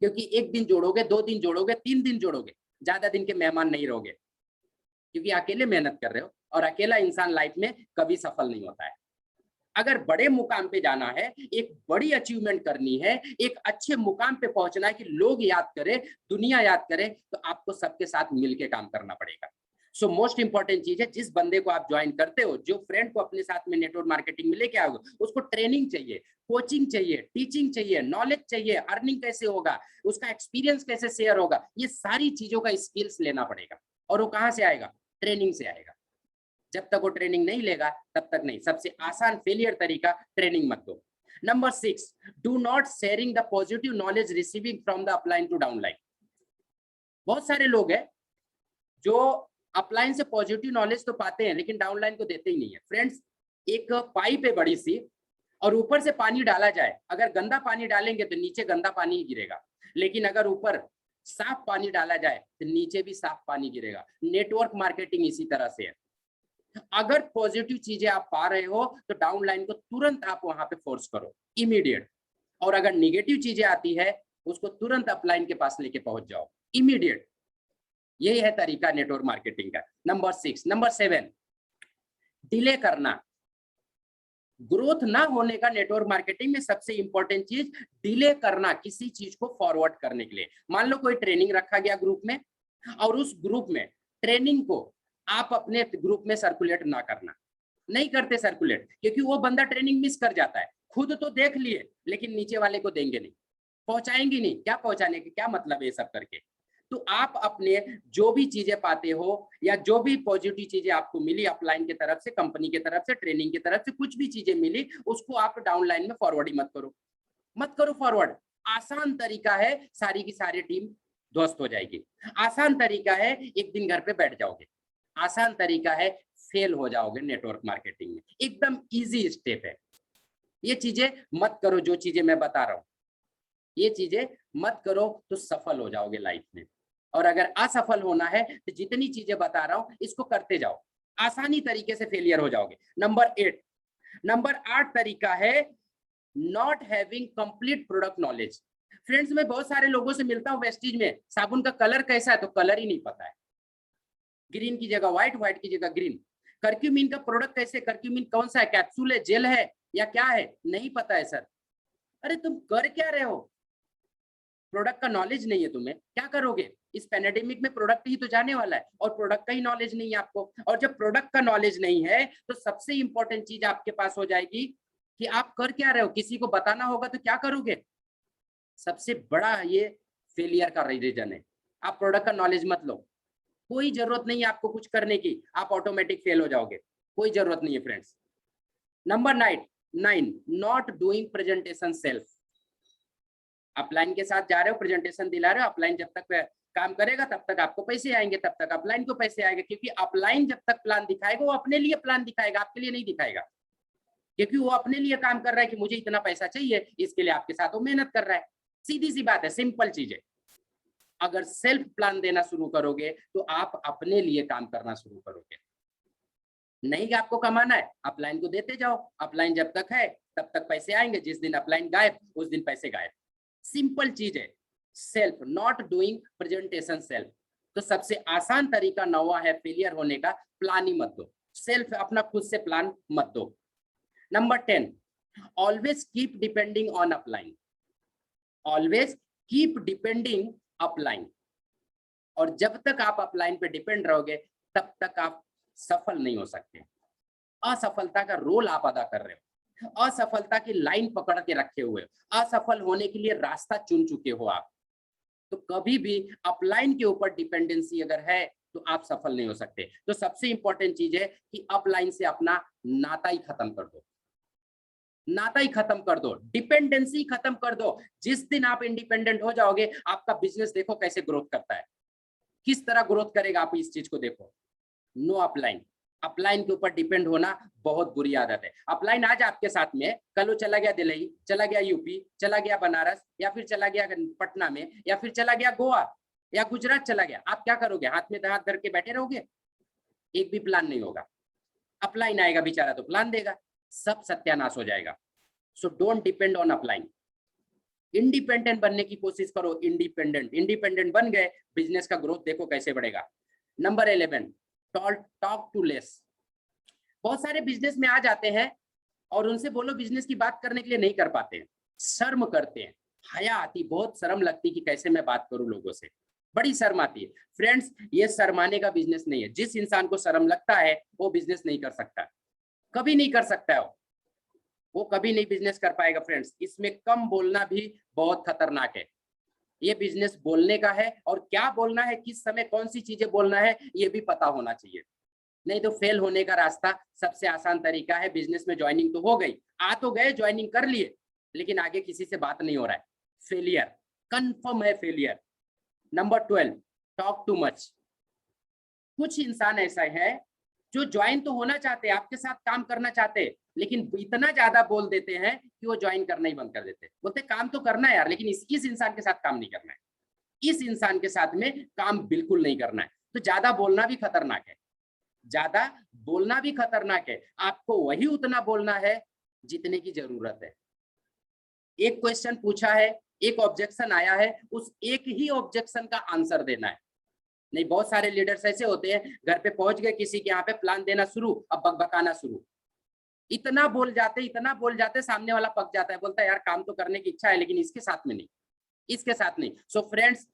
S1: क्योंकि एक दिन जोड़ोगे, 2 दिन जोड़ोगे, 3 दिन जोड़ोगे, ज्यादा दिन के मेहमान नहीं रहोगे, क्योंकि अकेले मेहनत कर रहे हो और अकेला इंसान लाइफ में कभी सफल नहीं होता है। अगर बड़े मुकाम पे जाना है, एक बड़ी अचीवमेंट करनी है, एक अच्छे मुकाम पे पहुंचना है कि लोग याद करें, दुनिया याद करे, तो आपको सबके साथ मिलके काम करना पड़ेगा। सो मोस्ट इंपॉर्टेंट चीज है, जिस बंदे को आप ज्वाइन करते हो, जो फ्रेंड को अपने साथ में नेटवर्क मार्केटिंग में लेके आओगे, उसको ट्रेनिंग चाहिए, कोचिंग चाहिए, टीचिंग चाहिए, नॉलेज चाहिए, अर्निंग कैसे होगा, उसका एक्सपीरियंस कैसे शेयर होगा, ये सारी चीजों का स्किल्स लेना पड़ेगा। और वो कहाँ से आएगा? ट्रेनिंग से आएगा। जब तक वो ट्रेनिंग नहीं लेगा तब तक नहीं। सबसे आसान फेलियर तरीका, ट्रेनिंग मत दो। Number 6, do not sharing the positive knowledge receiving from the upline to downline. बहुत सारे लोग हैं जो अपलाइन से पॉजिटिव नॉलेज तो पाते हैं लेकिन डाउनलाइन को देते ही नहीं है। फ्रेंड्स, एक पाइप है बड़ी सी और ऊपर से पानी डाला जाए, अगर गंदा पानी डालेंगे तो नीचे गंदा पानी ही गिरेगा, लेकिन अगर ऊपर साफ पानी डाला जाए तो नीचे भी साफ पानी गिरेगा। नेटवर्क मार्केटिंग इसी तरह से है। अगर पॉजिटिव चीजें आप पा रहे हो तो डाउनलाइन को तुरंत आप वहां पे फोर्स करो, इमीडिएट। और अगर निगेटिव चीजें आती है उसको तुरंत अपलाइन के पास लेके पहुंच जाओ, इमीडिएट। यही है तरीका नेटवर्क मार्केटिंग का। नंबर 6। नंबर 7, डिले करना। ग्रोथ ना होने का नेटवर्क मार्केटिंग में सबसे इंपॉर्टेंट चीज डिले करना, किसी चीज को फॉरवर्ड करने के लिए। मान लो कोई ट्रेनिंग रखा गया ग्रुप में और उस ग्रुप में ट्रेनिंग को आप अपने ग्रुप में सर्कुलेट ना करना, नहीं करते सर्कुलेट, क्योंकि वो बंदा ट्रेनिंग मिस कर जाता है। खुद तो देख लिए लेकिन नीचे वाले को देंगे नहीं, पहुंचाएंगे नहीं। क्या पहुंचाने के क्या मतलब है ये सब करके? तो आप अपने जो भी चीजें पाते हो या जो भी पॉजिटिव चीजें आपको मिली अपलाइन की तरफ से, कंपनी की तरफ से, ट्रेनिंग की तरफ से, कुछ भी चीजें मिली उसको आप डाउनलाइन में फॉरवर्ड ही मत करो फॉरवर्ड। आसान तरीका है, सारी की सारी टीम ध्वस्त हो जाएगी। आसान तरीका है, एक दिन घर पे बैठ जाओगे। आसान तरीका है, फेल हो जाओगे नेटवर्क मार्केटिंग में। एकदम इजी स्टेप है। ये चीजें मत करो, जो चीजें मैं बता रहा हूं ये चीजें मत करो तो सफल हो जाओगे लाइफ में। और अगर असफल होना है तो जितनी चीजें बता रहा हूं इसको करते जाओ, आसानी तरीके से फेलियर हो जाओगे। नंबर 8 तरीका है not having complete product knowledge. Friends, मैं बहुत सारे लोगों से मिलता हूं वेस्टीज में, साबुन का कलर कैसा है तो कलर ही नहीं पता है, ग्रीन की जगह व्हाइट, व्हाइट की जगह ग्रीन। कर्क्यूमिन का प्रोडक्ट कैसे, कर्क्यूमिन कौन सा है, कैप्सूल है, जेल है या क्या है, नहीं पता है सर। अरे तुम कर क्या रहे हो? प्रोडक्ट का नॉलेज नहीं है तुम्हें, क्या करोगे? इस पैंडेमिक में प्रोडक्ट ही तो जाने वाला है और प्रोडक्ट का ही नॉलेज नहीं है आपको। और जब प्रोडक्ट का नॉलेज नहीं है तो सबसे इंपॉर्टेंट चीज आपके पास हो जाएगी कि आप कर क्या रहे हो। किसी को बताना होगा तो क्या करोगे? सबसे बड़ा ये फेलियर का रीजन है। आप प्रोडक्ट का नॉलेज मत लो, कोई जरूरत नहीं है आपको कुछ करने की, आप ऑटोमेटिक फेल हो जाओगे, कोई जरूरत नहीं है friends. Number 9, not doing presentation self. Upline के साथ जा रहे हो, प्रेजेंटेशन दिला रहे हो, अपलाइन जब तक काम करेगा तब तक आपको पैसे आएंगे, तब तक अपलाइन को पैसे आएंगे। क्योंकि अपलाइन जब तक प्लान दिखाएगा वो अपने लिए प्लान दिखाएगा, आपके लिए नहीं दिखाएगा, क्योंकि वो अपने लिए काम कर रहा है कि मुझे इतना पैसा चाहिए, इसके लिए आपके साथ वो मेहनत कर रहा है। सीधी सी बात है, सिंपल चीज है। अगर सेल्फ प्लान देना शुरू करोगे तो आप अपने लिए काम करना शुरू करोगे। नहीं कि आपको कमाना है, अपलाइन को देते जाओ, अपलाइन जब तक है तब तक पैसे आएंगे, जिस दिन अपलाइन गायब उस दिन पैसे गायब। सिंपल चीज है, self, not doing presentation self. तो सबसे आसान तरीका 9वां है फेलियर होने का, प्लान ही मत दो, सेल्फ अपना खुद से प्लान मत दो। Number 10, always keep depending on upline. Always keep depending upline. और जब तक आप अपलाइन पे डिपेंड रहोगे तब तक आप सफल नहीं हो सकते। असफलता का रोल आप अदा कर रहे हो, असफलता की लाइन पकड़ के रखे हुए हो, असफल होने के लिए रास्ता चुन चुके हो आप। तो कभी भी अपलाइन के ऊपर डिपेंडेंसी अगर है तो आप सफल नहीं हो सकते। तो सबसे इंपॉर्टेंट चीज है कि अपलाइन से अपना नाता ही खत्म कर दो, नाता ही खत्म कर दो, डिपेंडेंसी खत्म कर दो। जिस दिन आप इंडिपेंडेंट हो जाओगे आपका बिजनेस देखो कैसे ग्रोथ करता है, किस तरह ग्रोथ करेगा, आप इस चीज को देखो। नो अपलाइन, अपलाइन के ऊपर डिपेंड होना बहुत बुरी आदत है। अपलाइन आज आपके साथ में, कल वो चला गया दिल्ली, चला गया यूपी, चला गया बनारस, या फिर चला गया पटना में, या फिर चला गया गोवा या गुजरात चला गया, आप क्या करोगे? हाथ में हाथ धर के बैठे रहोगे? एक भी प्लान नहीं होगा। अपलाइन आएगा बेचारा तो प्लान देगा, सब सत्यानाश हो जाएगा। So don't depend on upline, independent बनने की कोशिश करो। इंडिपेंडेंट बन गए, बिजनेस का ग्रोथ देखो कैसे बढ़ेगा। Number 11, talk to less. बहुत सारे बिजनेस में आ जाते हैं और उनसे बोलो बिजनेस की बात करने के लिए नहीं कर पाते हैं, शर्म करते हैं, हया आती, बहुत शर्म लगती कि कैसे मैं बात करूं लोगों से, बड़ी शर्म आती है। फ्रेंड्स, ये शर्माने का बिजनेस नहीं है। जिस इंसान को शर्म लगता है वो बिजनेस नहीं कर सकता, कभी नहीं कर सकता है वो कभी नहीं बिजनेस कर पाएगा। फ्रेंड्स, इसमें कम बोलना भी बहुत खतरनाक है। ये बिजनेस बोलने का है, और क्या बोलना है, किस समय कौन सी चीजें बोलना है ये भी पता होना चाहिए। नहीं तो फेल होने का रास्ता सबसे आसान तरीका है। बिजनेस में ज्वाइनिंग तो हो गई, आ तो गए, ज्वाइनिंग कर लिए, लेकिन आगे किसी से बात नहीं हो रहा है, फेलियर, कंफर्म है failure. Number 12, talk too much. कुछ इंसान ऐसा है जो ज्वाइन तो होना चाहते हैं, आपके साथ काम करना चाहते हैं, लेकिन इतना ज्यादा बोल देते हैं कि वो ज्वाइन करना ही बंद कर देते हैं। बोलते काम तो करना है यार, लेकिन इस इंसान के साथ काम नहीं करना है, इस इंसान के साथ में काम बिल्कुल नहीं करना है। तो ज्यादा बोलना भी खतरनाक है, ज्यादा बोलना भी खतरनाक है। आपको वही उतना बोलना है जितने की जरूरत है। एक क्वेश्चन पूछा है, एक ऑब्जेक्शन आया है, उस एक ही ऑब्जेक्शन का आंसर देना है। नहीं, बहुत सारे लीडर्स ऐसे होते हैं, घर पे पहुंच गए किसी के यहाँ पे, प्लान देना शुरू, अब बकबकाना शुरू, इतना बोल जाते सामने वाला पक जाता है, बोलता है यार काम तो करने की इच्छा है लेकिन इसके साथ में नहीं, इसके साथ नहीं। सो फ्रेंड्स,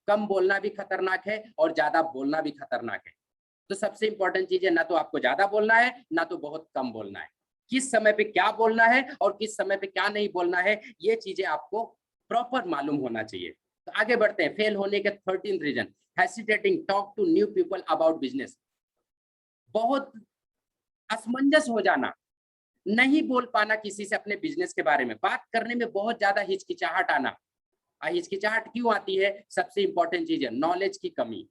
S1: कम बोलना भी खतरनाक है और ज्यादा बोलना भी खतरनाक है। तो सबसे इंपॉर्टेंट चीज है, ना तो आपको ज्यादा बोलना है ना तो बहुत कम बोलना है। किस समय पे क्या बोलना है और किस समय पे क्या नहीं बोलना है, ये चीजें आपको प्रॉपर मालूम होना चाहिए। तो आगे बढ़ते हैं। फेल होने के 13 reason, hesitating talk to new people about business. बहुत असमंजस हो जाना, नहीं बोल पाना किसी से अपने बिजनेस के बारे में, बात करने में बहुत ज्यादा हिचकिचाहट आना। हिचकिचाहट क्यों आती है? सबसे इंपॉर्टेंट चीज है नॉलेज की कमी।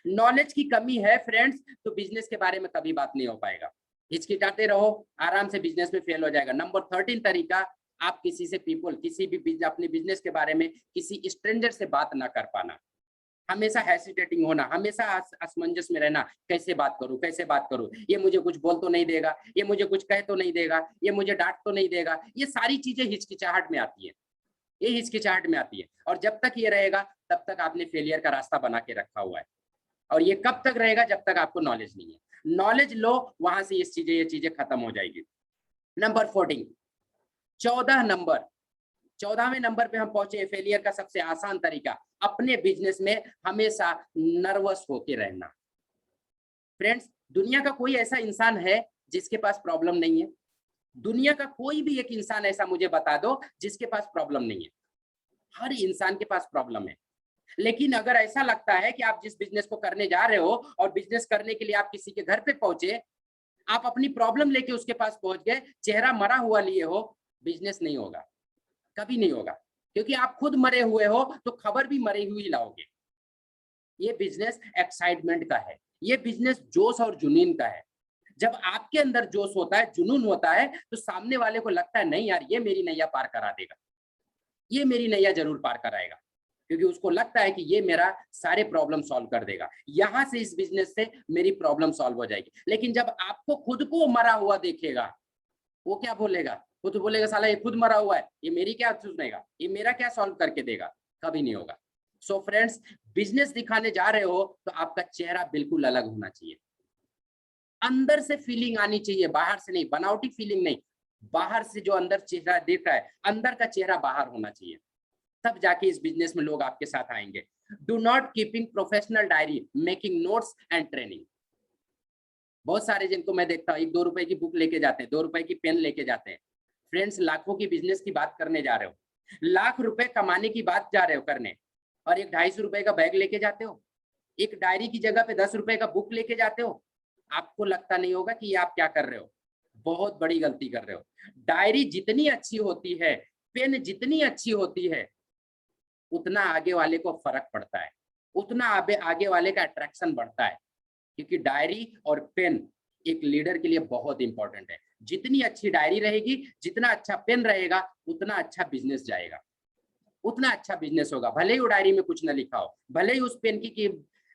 S1: नॉलेज की कमी है फ्रेंड्स, तो बिजनेस के बारे में कभी बात नहीं हो पाएगा। हिचकिचाते रहो, आराम से बिजनेस में फेल हो जाएगा। नंबर 13 तरीका, आप किसी से किसी भी अपने बिजनेस के बारे में किसी स्ट्रेंजर से बात ना कर पाना। हमेशा हेसिटेटिंग होना, हमेशा असमंजस में रहना, कैसे बात करूं, कैसे बात करूं, ये मुझे कुछ बोल तो नहीं देगा, ये मुझे कुछ कह तो नहीं देगा, ये मुझे डांट तो नहीं देगा। ये सारी चीजें हिचकिचाहट में आती है, ये हिचकिचाहट में आती है। और जब तक ये रहेगा तब तक आपने फेलियर का रास्ता बना के रखा हुआ है। और ये कब तक रहेगा? जब तक आपको नॉलेज नहीं है। नॉलेज लो, वहां से ये चीजें खत्म हो जाएगी। नंबर 14, 14वें नंबर पे हम पहुंचे। फेलियर का सबसे आसान तरीका, अपने बिजनेस में हमेशा नर्वस होके रहना। फ्रेंड्स, दुनिया का कोई ऐसा इंसान है जिसके पास प्रॉब्लम नहीं है? दुनिया का कोई भी एक इंसान ऐसा मुझे बता दो जिसके पास प्रॉब्लम नहीं है। हर इंसान के पास प्रॉब्लम है। लेकिन अगर ऐसा लगता है कि आप जिस बिजनेस को करने जा रहे हो और बिजनेस करने के लिए आप किसी के घर पे पहुंचे, आप अपनी प्रॉब्लम लेके उसके पास पहुंच गए, चेहरा मरा हुआ लिए हो, बिजनेस नहीं होगा, कभी नहीं होगा। क्योंकि आप खुद मरे हुए हो तो खबर भी मरे हुई लाओगे। ये बिजनेस एक्साइटमेंट का है, ये बिजनेस जोश और जुनून का है। जब आपके अंदर जोश होता है, जुनून होता है, तो सामने वाले को लगता है नहीं यार, ये मेरी नैया पार करा देगा, ये मेरी नैया जरूर पार कराएगा। क्योंकि उसको लगता है कि ये मेरा सारे प्रॉब्लम सॉल्व कर देगा, यहां से इस बिजनेस से मेरी प्रॉब्लम सॉल्व हो जाएगी। लेकिन जब आपको खुद को मरा हुआ देखेगा, वो क्या बोलेगा? वो तो बोलेगा साला ये खुद मरा हुआ है, ये मेरी क्या सुनेगा, ये मेरा क्या सॉल्व करके देगा। कभी नहीं होगा। सो फ्रेंड्स, बिजनेस दिखाने जा रहे हो तो आपका चेहरा बिल्कुल अलग होना चाहिए, अंदर से फीलिंग आनी चाहिए, बाहर से नहीं, बनावटी फीलिंग नहीं। बाहर से जो अंदर चेहरा दिख रहा है, अंदर का चेहरा बाहर होना चाहिए, तब जाके इस बिजनेस में लोग आपके साथ आएंगे। Do not keeping professional diary, making notes and training. बहुत सारे जिनको मैं देखता हूँ 1-2 रुपए की बुक लेके जाते हैं, 2 रुपए की पेन लेके जाते हैं। फ्रेंड्स, लाखों की बिजनेस की बात करने जा रहे हो, लाख रुपए कमाने की बात जा रहे हो करने, और एक 250 रुपए का बैग लेके जाते हो, एक डायरी की जगह पे 10 रुपए का बुक लेके जाते हो। आपको लगता नहीं होगा कि ये आप क्या कर रहे हो, बहुत बड़ी गलती कर रहे हो। डायरी जितनी अच्छी होती है, पेन जितनी अच्छी होती है, उतना आगे वाले को फर्क पड़ता है, उतना आगे वाले का अट्रैक्शन बढ़ता है। क्योंकि डायरी और पेन एक लीडर के लिए बहुत इंपॉर्टेंट है। जितनी अच्छी डायरी रहेगी, जितना अच्छा पेन रहेगा, उतना अच्छा बिजनेस जाएगा, उतना अच्छा बिजनेस होगा। भले ही वो डायरी में कुछ ना लिखा हो, भले ही उस पेन की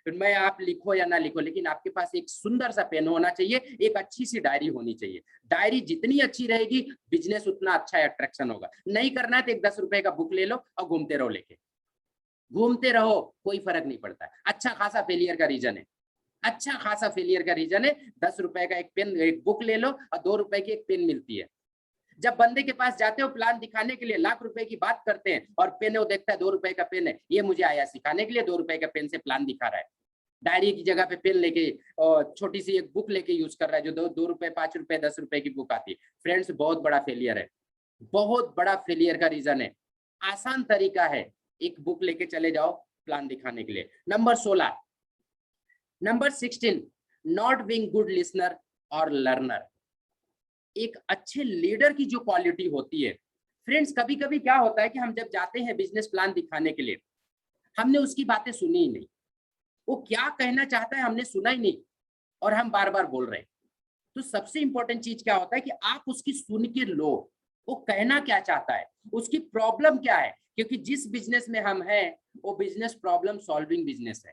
S1: मैं आप लिखो या ना लिखो, लेकिन आपके पास एक सुंदर सा पेन होना चाहिए, एक अच्छी सी डायरी होनी चाहिए। डायरी जितनी अच्छी रहेगी, बिजनेस उतना अच्छा अट्रैक्शन होगा। नहीं करना है तो एक 10 रुपए का बुक ले लो और घूमते रहो, लेके घूमते रहो, कोई फर्क नहीं पड़ता है। अच्छा खासा फेलियर का रीजन है, अच्छा खासा फेलियर का रीजन है। 10 रुपए का एक पेन, एक बुक ले लो और 2 रुपए की एक पेन मिलती है। जब बंदे के पास जाते हो प्लान दिखाने के लिए, लाख रुपए की बात करते हैं, और पेन है वो देखता है 2 रुपए का पेन है, ये मुझे आया सिखाने के लिए, 2 रुपए का पेन से प्लान दिखा रहा है। डायरी की जगह पे पेन लेके और छोटी सी एक बुक लेके यूज कर रहा है, जो 2 रुपए, 5 रुपए, 10 रुपए की बुक आती है। फ्रेंड्स, बहुत बड़ा फेलियर है, बहुत बड़ा फेलियर का रीजन है। आसान तरीका है, एक बुक लेके चले जाओ प्लान दिखाने के लिए। Number 16, not being good listener और लर्नर। एक अच्छे लीडर की जो क्वालिटी होती है फ्रेंड्स कभी कभी क्या होता है कि हम जब जाते हैं बिजनेस प्लान दिखाने के लिए, हमने उसकी बातें सुनी ही नहीं, वो क्या कहना चाहता है हमने सुना ही नहीं, और हम बार बार बोल रहे हैं। तो सबसे इंपॉर्टेंट चीज क्या होता है कि आप उसकी सुन के लो, वो कहना क्या चाहता है, उसकी प्रॉब्लम क्या है, क्योंकि जिस बिजनेस में हम हैं वो बिजनेस प्रॉब्लम सॉल्विंग बिजनेस है,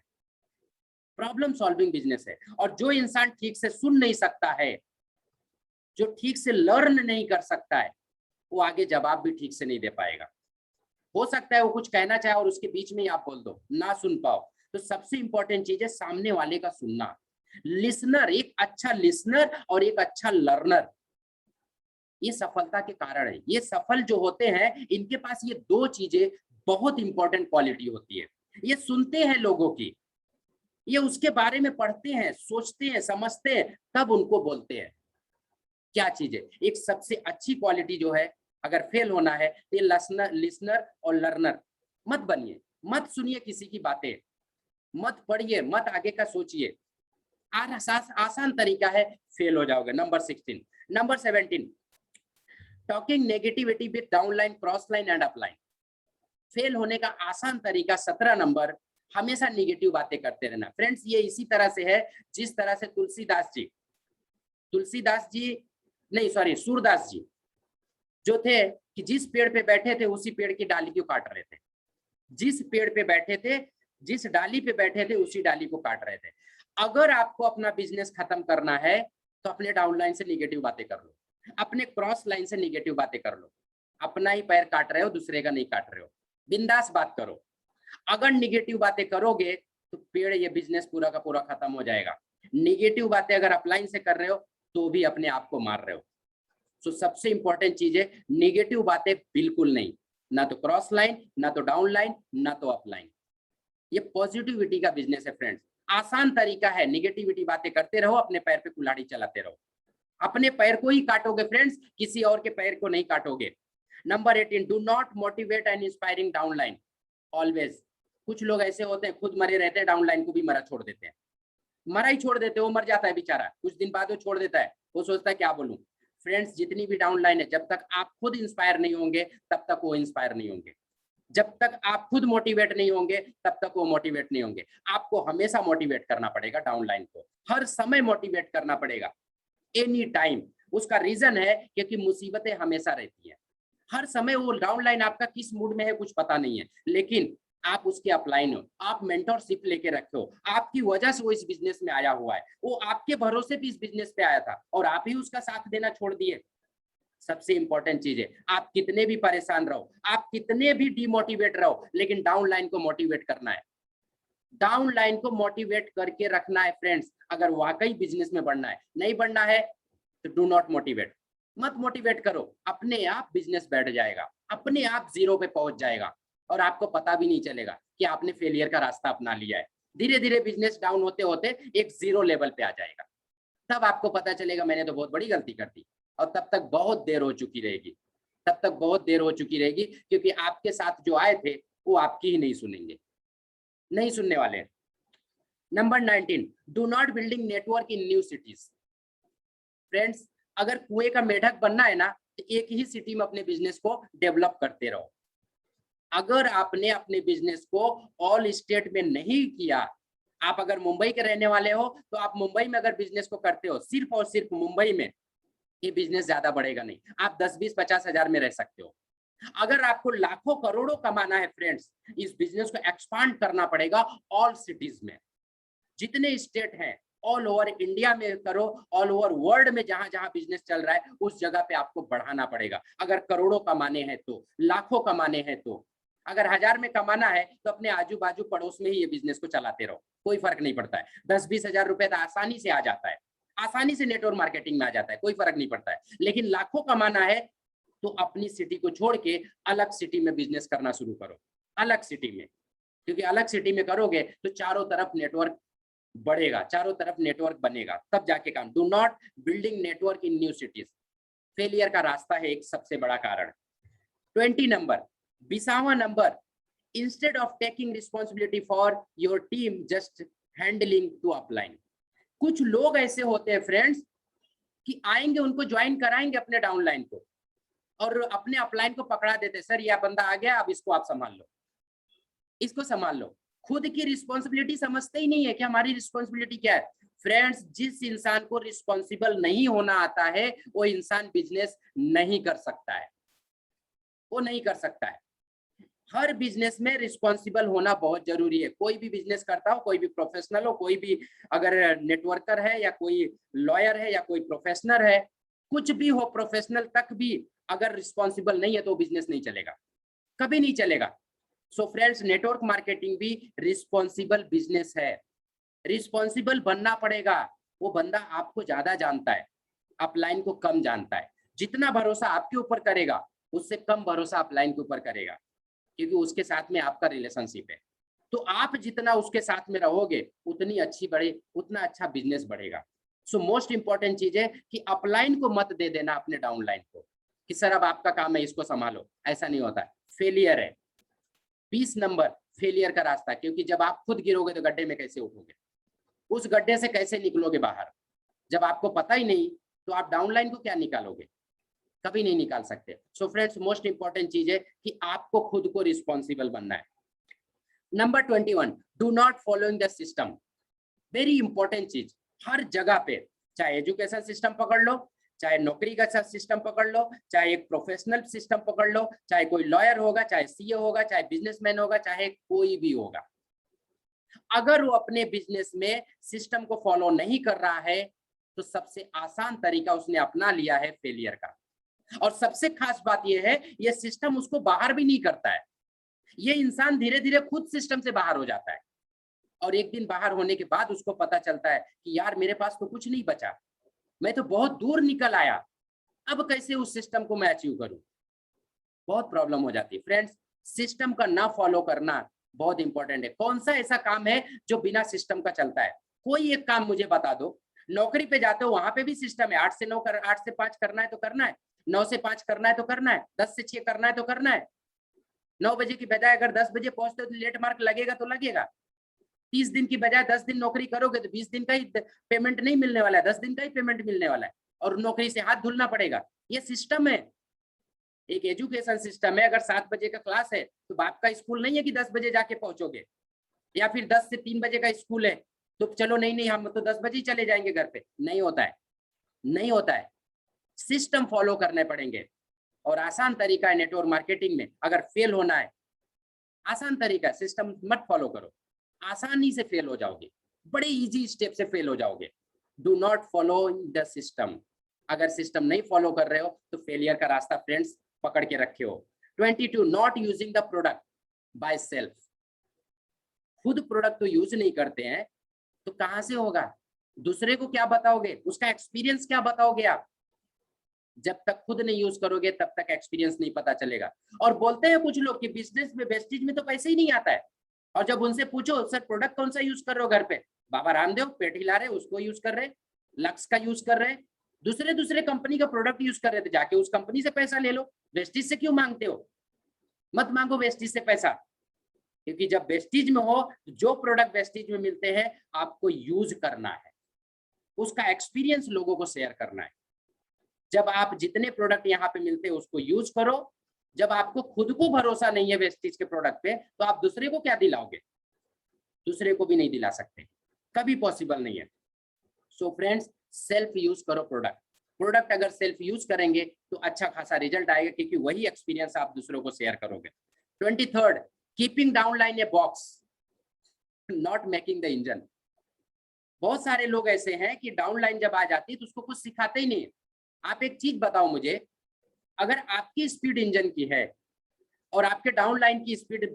S1: प्रॉब्लम सॉल्विंग बिजनेस है। और जो इंसान ठीक से सुन नहीं सकता है, जो ठीक से लर्न नहीं कर सकता है, वो आगे जवाब भी ठीक से नहीं दे पाएगा। हो सकता है वो कुछ कहना चाहे और उसके बीच में ही आप बोल दो, ना सुन पाओ। तो सबसे इंपॉर्टेंट चीज है सामने वाले का सुनना। लिसनर, एक अच्छा लिसनर और एक अच्छा लर्नर, ये सफलता के कारण है। ये सफल जो होते हैं इनके पास ये दो चीजें बहुत इंपॉर्टेंट क्वालिटी होती है। ये सुनते हैं लोगों की, ये उसके बारे में पढ़ते हैं, सोचते हैं, समझते हैं, तब उनको बोलते हैं। क्या चीज है, एक सबसे अच्छी क्वालिटी जो है, अगर फेल होना है तो ये लिसनर और लर्नर मत बनिए। मत सुनिए किसी की बातें, मत पढ़िए, मत आगे का सोचिए। आसान तरीका है, फेल हो जाओगे। Number 16। Number 17, talking negativity with downline, cross line and upline. Fail होने का आसान तरीका 17 नंबर, हमेशा नेगेटिव बातें करते रहना। फ्रेंड्स ये इसी तरह से है जिस तरह से सूरदास जी जो थे कि जिस पेड़ पे बैठे थे उसी पेड़ की डाली क्यों काट रहे थे, जिस पेड़ पे बैठे थे, जिस डाली पे बैठे थे उसी डाली को काट रहे थे। अगर आपको अपना बिजनेस खत्म करना है तो अपने डाउनलाइन से निगेटिव बातें कर लो, अपने क्रॉस लाइन से निगेटिव बातें कर लो। अपना ही पैर काट रहे हो, दूसरे का नहीं काट रहे हो, बिंदास बात करो। अगर निगेटिव बातें करोगे तो पेड़, ये बिजनेस पूरा का पूरा खत्म हो जाएगा। निगेटिव बातें अगर अपलाइन से कर रहे हो तो भी अपने आप को मार रहे हो। तो सबसे इंपॉर्टेंट चीज है, निगेटिव बातें बिल्कुल नहीं, ना तो क्रॉस लाइन, ना तो डाउन लाइन, ना तो अपलाइन। ये पॉजिटिविटी का बिजनेस है फ्रेंड्स। आसान तरीका है, निगेटिविटी बातें करते रहो, अपने पैर पे कुल्हाड़ी चलाते रहो। अपने पैर को ही काटोगे फ्रेंड्स, किसी और के पैर को नहीं काटोगे। Number 18, do not motivate and inspiring downline always. कुछ लोग ऐसे होते हैं, खुद मरे रहते हैं, डाउनलाइन को भी मरा छोड़ देते हैं। मरा ही छोड़ देते, वो मर जाता है बेचारा, कुछ दिन बाद वो छोड़ देता है, वो सोचता है क्या बोलूं। फ्रेंड्स जितनी भी डाउनलाइन है, जब तक आप खुद इंस्पायर नहीं होंगे तब तक वो इंस्पायर नहीं होंगे। जब तक आप खुद मोटिवेट नहीं होंगे तब तक वो मोटिवेट नहीं होंगे। आपको हमेशा मोटिवेट करना पड़ेगा डाउनलाइन को, हर समय मोटिवेट करना पड़ेगा, एनी टाइम। उसका रीजन है क्योंकि मुसीबतें हमेशा रहती हैं, हर समय। वो डाउनलाइन आपका किस मूड में है कुछ पता नहीं है, लेकिन आप उसके अपलाइन हो, आप मेंटरशिप लेके रखे हो, आपकी वजह से वो इस बिजनेस में आया हुआ है, वो आपके भरोसे भी इस बिजनेस पे आया था और आप ही उसका साथ देना छोड़ दिए। सबसे इंपॉर्टेंट चीज है, आप कितने भी परेशान रहो, आप कितने भी डिमोटिवेट रहो, लेकिन डाउनलाइन को मोटिवेट करना है, डाउनलाइन को मोटिवेट करके रखना है फ्रेंड्स। अगर वाकई बिजनेस में बढ़ना है, नहीं बढ़ना है तो डू नॉट मोटिवेट, मत मोटिवेट करो। अपने आप बिजनेस बैठ जाएगा, अपने आप जीरो पे पहुंच जाएगा और आपको पता भी नहीं चलेगा कि आपने फेलियर का रास्ता अपना लिया है। धीरे धीरे बिजनेस डाउन होते होते एक जीरो लेवल पे आ जाएगा, तब आपको पता चलेगा मैंने तो बहुत बड़ी गलती कर दी। और तब तक बहुत देर हो चुकी रहेगी, तब तक बहुत देर हो चुकी रहेगी, क्योंकि आपके साथ जो आए थे वो आपकी ही नहीं सुनेंगे, नहीं सुनने वाले। Number 19, do not building network in new cities. Friends अगर कुएं का मेढक बनना है ना, तो एक ही सिटी में अपने बिजनेस को डेवलप करते रहो। अगर आपने अपने बिजनेस को ऑल स्टेट में नहीं किया, आप अगर मुंबई के रहने वाले हो तो आप मुंबई में अगर बिजनेस को करते हो सिर्फ और सिर्फ मुंबई में, ये बिजनेस ज्यादा बढ़ेगा नहीं। आप 10, 20, 50 हजार में रह सकते हो। अगर आपको लाखों करोड़ों कमाना है फ्रेंड्स, इस बिजनेस को एक्सपांड करना पड़ेगा ऑल सिटीज में, जितने स्टेट हैं ऑल ओवर इंडिया में करो, ऑल ओवर वर्ल्ड में जहां जहां बिजनेस चल रहा है उस जगह पे आपको बढ़ाना पड़ेगा। अगर करोड़ों कमाने हैं तो, लाखों कमाने हैं तो, अगर 1000 में कमाना है तो अपने आजू बाजू पड़ोस में ही ये बिजनेस को चलाते रहो, कोई फर्क नहीं पड़ता है। 10-20 हजार रुपए तो आसानी से आ जाता है, आसानी से नेटवर्क मार्केटिंग में आ जाता है, कोई फर्क नहीं पड़ता है। लेकिन लाखों कमाना है तो अपनी सिटी को छोड़ के अलग सिटी में बिजनेस करना शुरू करो, अलग सिटी में, क्योंकि अलग सिटी में करोगे तो चारों तरफ नेटवर्क बढ़ेगा, चारों तरफ नेटवर्क बनेगा, तब जाके काम। Do not building network in new cities, failure का रास्ता है एक सबसे बड़ा कारण। 20 नंबर, 20वां number, instead of taking responsibility for your team just handling to upline. कुछ लोग ऐसे होते हैं फ्रेंड्स कि आएंगे, उनको ज्वाइन कराएंगे अपने डाउनलाइन को, और अपने अपलाइन को पकड़ा देते, सर यह बंदा आ गया, अब इसको आप संभाल लो, इसको संभाल लो। खुद की रिस्पॉन्सिबिलिटी समझते ही नहीं है कि हमारी रिस्पॉन्सिबिलिटी क्या है। फ्रेंड्स, जिस इंसान को रिस्पॉन्सिबल नहीं होना आता है वो इंसान बिजनेस नहीं कर सकता है, वो नहीं कर सकता है। हर बिजनेस में रिस्पॉन्सिबल होना बहुत जरूरी है। कोई भी बिजनेस करता हो, कोई भी प्रोफेशनल हो, कोई भी अगर नेटवर्कर है या कोई लॉयर है या कोई प्रोफेशनल है, कुछ भी हो, प्रोफेशनल तक भी अगर रिस्पॉन्सिबल नहीं है तो बिजनेस नहीं चलेगा, कभी नहीं चलेगा। सो फ्रेंड्स, नेटवर्क मार्केटिंग भी रिस्पॉन्सिबल बिजनेस है। रिस्पॉन्सिबल बनना पड़ेगा। वो बंदा आपको ज्यादा जानता है, अपलाइन को कम जानता है। जितना भरोसा आपके ऊपर करेगा उससे कम भरोसा अपलाइन के ऊपर करेगा, क्योंकि उसके साथ में आपका रिलेशनशिप है। तो आप जितना उसके साथ में रहोगे उतनी अच्छी बढ़े, उतना अच्छा बिजनेस बढ़ेगा। सो मोस्ट इंपॉर्टेंट चीज है कि अपलाइन को मत दे देना अपने डाउनलाइन को कि सर अब आपका काम है, इसको संभालो। ऐसा नहीं होता, फेलियर है। 20 नंबर फेलियर का रास्ता, क्योंकि जब आप खुद गिरोगे तो गड्ढे में कैसे उठोगे, उस गड्ढे से कैसे निकलोगे बाहर। जब आपको पता ही नहीं तो आप डाउनलाइन को क्या निकालोगे, कभी नहीं निकाल सकते। सो फ्रेंड्स, मोस्ट इंपॉर्टेंट चीज है कि आपको खुद को रिस्पॉन्सिबल बनना है। Number 21, do not following the system. Very important चीज, हर जगह पे, चाहे एजुकेशन सिस्टम पकड़ लो, चाहे नौकरी का सिस्टम पकड़ लो, चाहे एक प्रोफेशनल सिस्टम पकड़ लो, चाहे कोई लॉयर होगा, चाहे सीए होगा, चाहे बिजनेसमैन होगा, चाहे कोई भी होगा, अगर वो अपने बिजनेस में सिस्टम को फॉलो नहीं कर रहा है तो सबसे आसान तरीका उसने अपना लिया है फेलियर का। और सबसे खास बात यह है, ये सिस्टम उसको बाहर भी नहीं करता है। ये इंसान धीरे धीरे खुद सिस्टम से बाहर हो जाता है और एक दिन बाहर होने के बाद उसको पता चलता है कि यार मेरे पास तो कुछ नहीं बचा, मैं तो बहुत दूर निकल आया, अब कैसे उस सिस्टम को मैं अचीव करूं। बहुत प्रॉब्लम हो जाती है। फ्रेंड्स, सिस्टम का ना फॉलो करना बहुत इंपॉर्टेंट है। कौन सा ऐसा काम है जो बिना सिस्टम का चलता है? कोई एक काम मुझे बता दो। नौकरी पे जाते हो, वहां पे भी सिस्टम है, 8 से 9 कर, 8 से 5 करना है तो करना है, 9 से 5 करना है तो करना है, 10 से 6 करना है तो करना है। 9 बजे की बजाय अगर 10 बजे पहुंचते हो तो लेट मार्क लगेगा तो लगेगा। 30 दिन की बजाय 10 दिन नौकरी करोगे तो 20 दिन का ही पेमेंट नहीं मिलने वाला है, 10 दिन का ही पेमेंट मिलने वाला है और नौकरी से हाथ धुलना पड़ेगा। ये सिस्टम है, एक एजुकेशन सिस्टम है। अगर 7 बजे का क्लास है तो बाप का स्कूल नहीं है कि 10 बजे जाके पहुंचोगे, या फिर 10 से 3 बजे का स्कूल है तो चलो नहीं नहीं हम तो 10 बजे ही चले जाएंगे घर पे। नहीं होता है, नहीं होता है। सिस्टम फॉलो करने पड़ेंगे और आसान तरीका है नेटवर्क मार्केटिंग में। अगर फेल होना है, आसान तरीका है, सिस्टम मत फॉलो करो, आसानी से फेल हो जाओगे, बड़े इजी स्टेप से फेल हो जाओगे। Do not follow the system. अगर सिस्टम नहीं फॉलो कर रहे हो तो फेलियर का रास्ता फ्रेंड्स पकड़ के रखे हो। 22, not using the product by self. खुद प्रोडक्ट तो यूज नहीं करते हैं तो कहां से होगा? दूसरे को क्या बताओगे? उसका एक्सपीरियंस क्या बताओगे आप? जब तक खुद नहीं यूज करोगे तब तक एक्सपीरियंस नहीं पता चलेगा। और बोलते हैं कुछ लोग कि बिजनेस में वेस्टेज में तो पैसे ही नहीं आता है, और जब उनसे पूछो सर प्रोडक्ट कौन सा यूज कर रहे हो घर पे, बाबा रामदेव पेट हिला रहे उसको यूज कर रहे, लक्स का यूज कर रहे, दूसरे दूसरे कंपनी का प्रोडक्ट यूज कर रहे थे, जाके उस कंपनी से पैसा ले लो। वेस्टेज से क्यों मांगते हो? मत मांगो वेस्टेज से पैसा, क्योंकि जब वेस्टेज में हो, जो प्रोडक्ट वेस्टेज में मिलते हैं आपको यूज करना है, उसका एक्सपीरियंस लोगों को शेयर करना है। जब आप जितने प्रोडक्ट यहाँ पे मिलते हैं उसको यूज करो। जब आपको खुद को भरोसा नहीं है वेस्टेज के प्रोडक्ट पे तो आप दूसरे को क्या दिलाओगे? दूसरे को भी नहीं दिला सकते, कभी पॉसिबल नहीं है। सो फ्रेंड्स, सेल्फ यूज करो प्रोडक्ट। प्रोडक्ट अगर सेल्फ यूज करेंगे तो अच्छा खासा रिजल्ट आएगा, क्योंकि वही एक्सपीरियंस आप दूसरों को शेयर करोगे। 23, keeping down line a box, not making the engine. बहुत सारे लोग ऐसे हैं कि डाउन लाइन जब आ जाती है तो उसको कुछ सिखाते ही नहीं। आप एक चीज बताओ मुझे, अगर आपकी स्पीड इंजन की है और आपके डाउन लाइन की स्पीड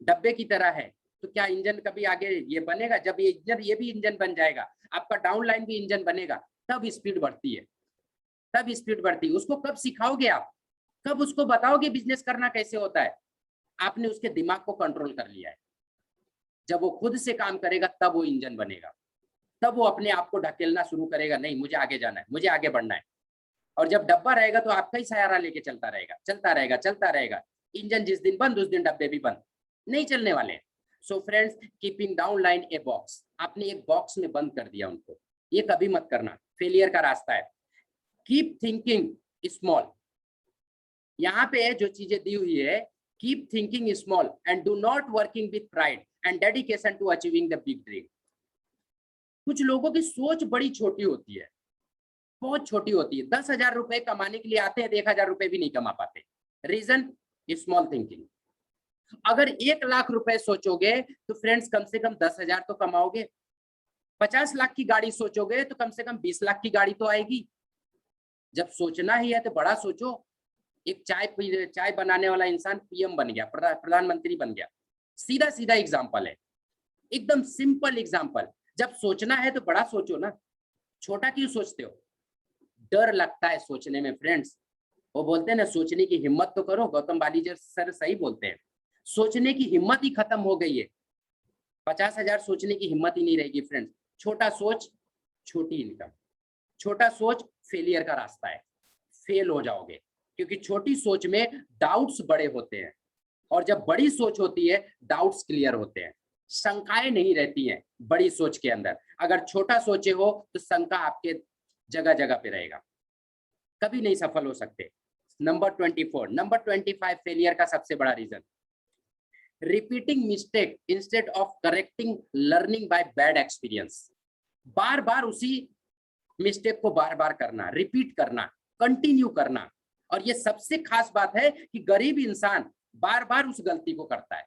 S1: डब्बे की तरह है तो क्या इंजन कभी आगे ये बनेगा? जब ये इंजन, ये भी इंजन बन जाएगा, आपका डाउन लाइन भी इंजन बनेगा, तब स्पीड बढ़ती है, तब स्पीड बढ़ती है। उसको कब सिखाओगे आप? कब उसको बताओगे बिजनेस करना कैसे होता है? आपने उसके दिमाग को कंट्रोल कर लिया है। जब वो खुद से काम करेगा तब वो इंजन बनेगा, तब वो अपने आप को ढकेलना शुरू करेगा, नहीं मुझे आगे जाना है, मुझे आगे बढ़ना है। और जब डब्बा रहेगा तो आपका ही सहारा लेके चलता रहेगा, चलता रहेगा, चलता रहेगा। इंजन जिस दिन बंद उस दिन डब्बे भी बंद, नहीं चलने वाले। So friends, keeping down line a box, आपने एक बॉक्स में बंद कर दिया उनको, ये कभी मत करना, फेलियर का रास्ता है। कीप थिंकिंग स्मॉल, यहाँ पे जो चीजें दी हुई है, keep thinking small and do not working with pride and dedication to achieving the big dream. कुछ लोगों की सोच बड़ी छोटी होती है, बहुत छोटी होती है। 10,000 रुपए कमाने के लिए आते हैं तो 1,000 रुपए भी नहीं कमा पाते। Reason small thinking. अगर 1,00,000 रुपए सोचोगे तो फ्रेंड्स कम से कम 10,000 तो कमाओगे। 50 लाख की गाड़ी सोचोगे तो कम से कम 20 लाख की गाड़ी तो आएगी। जब सोचना ही है तो बड़ा सोचो। एक चाय बनाने वाला इंसान पीएम बन गया, प्रधानमंत्री बन गया। सीधा सीधा एग्जाम्पल है, एकदम सिंपल एग्जाम्पल। जब सोचना है तो बड़ा सोचो ना, छोटा क्यों सोचते हो? डर लगता है सोचने में फ्रेंड्स। वो बोलते हैं ना, सोचने की हिम्मत तो करो। गौतम बालीजर सर सही बोलते हैं, सोचने की हिम्मत ही खत्म हो गई है। 50,000 सोचने की हिम्मत ही नहीं रहेगी फ्रेंड्स। छोटा सोच, छोटी इनकम। छोटा सोच फेलियर का रास्ता है, फेल हो जाओगे। क्योंकि छोटी सोच में डाउट्स बड़े होते हैं, और जब बड़ी सोच होती है डाउट्स क्लियर होते हैं, शंकाएं नहीं रहती हैं बड़ी सोच के अंदर। अगर छोटा सोचे हो तो शंका आपके जगह जगह पे रहेगा, कभी नहीं सफल हो सकते। नंबर 24, नंबर 25 फेलियर का सबसे बड़ा reason, repeating mistake instead of correcting learning by bad experience. बार बार उसी मिस्टेक को बार बार करना, रिपीट करना, कंटिन्यू करना। और ये सबसे खास बात है कि गरीब इंसान बार बार उस गलती को करता है,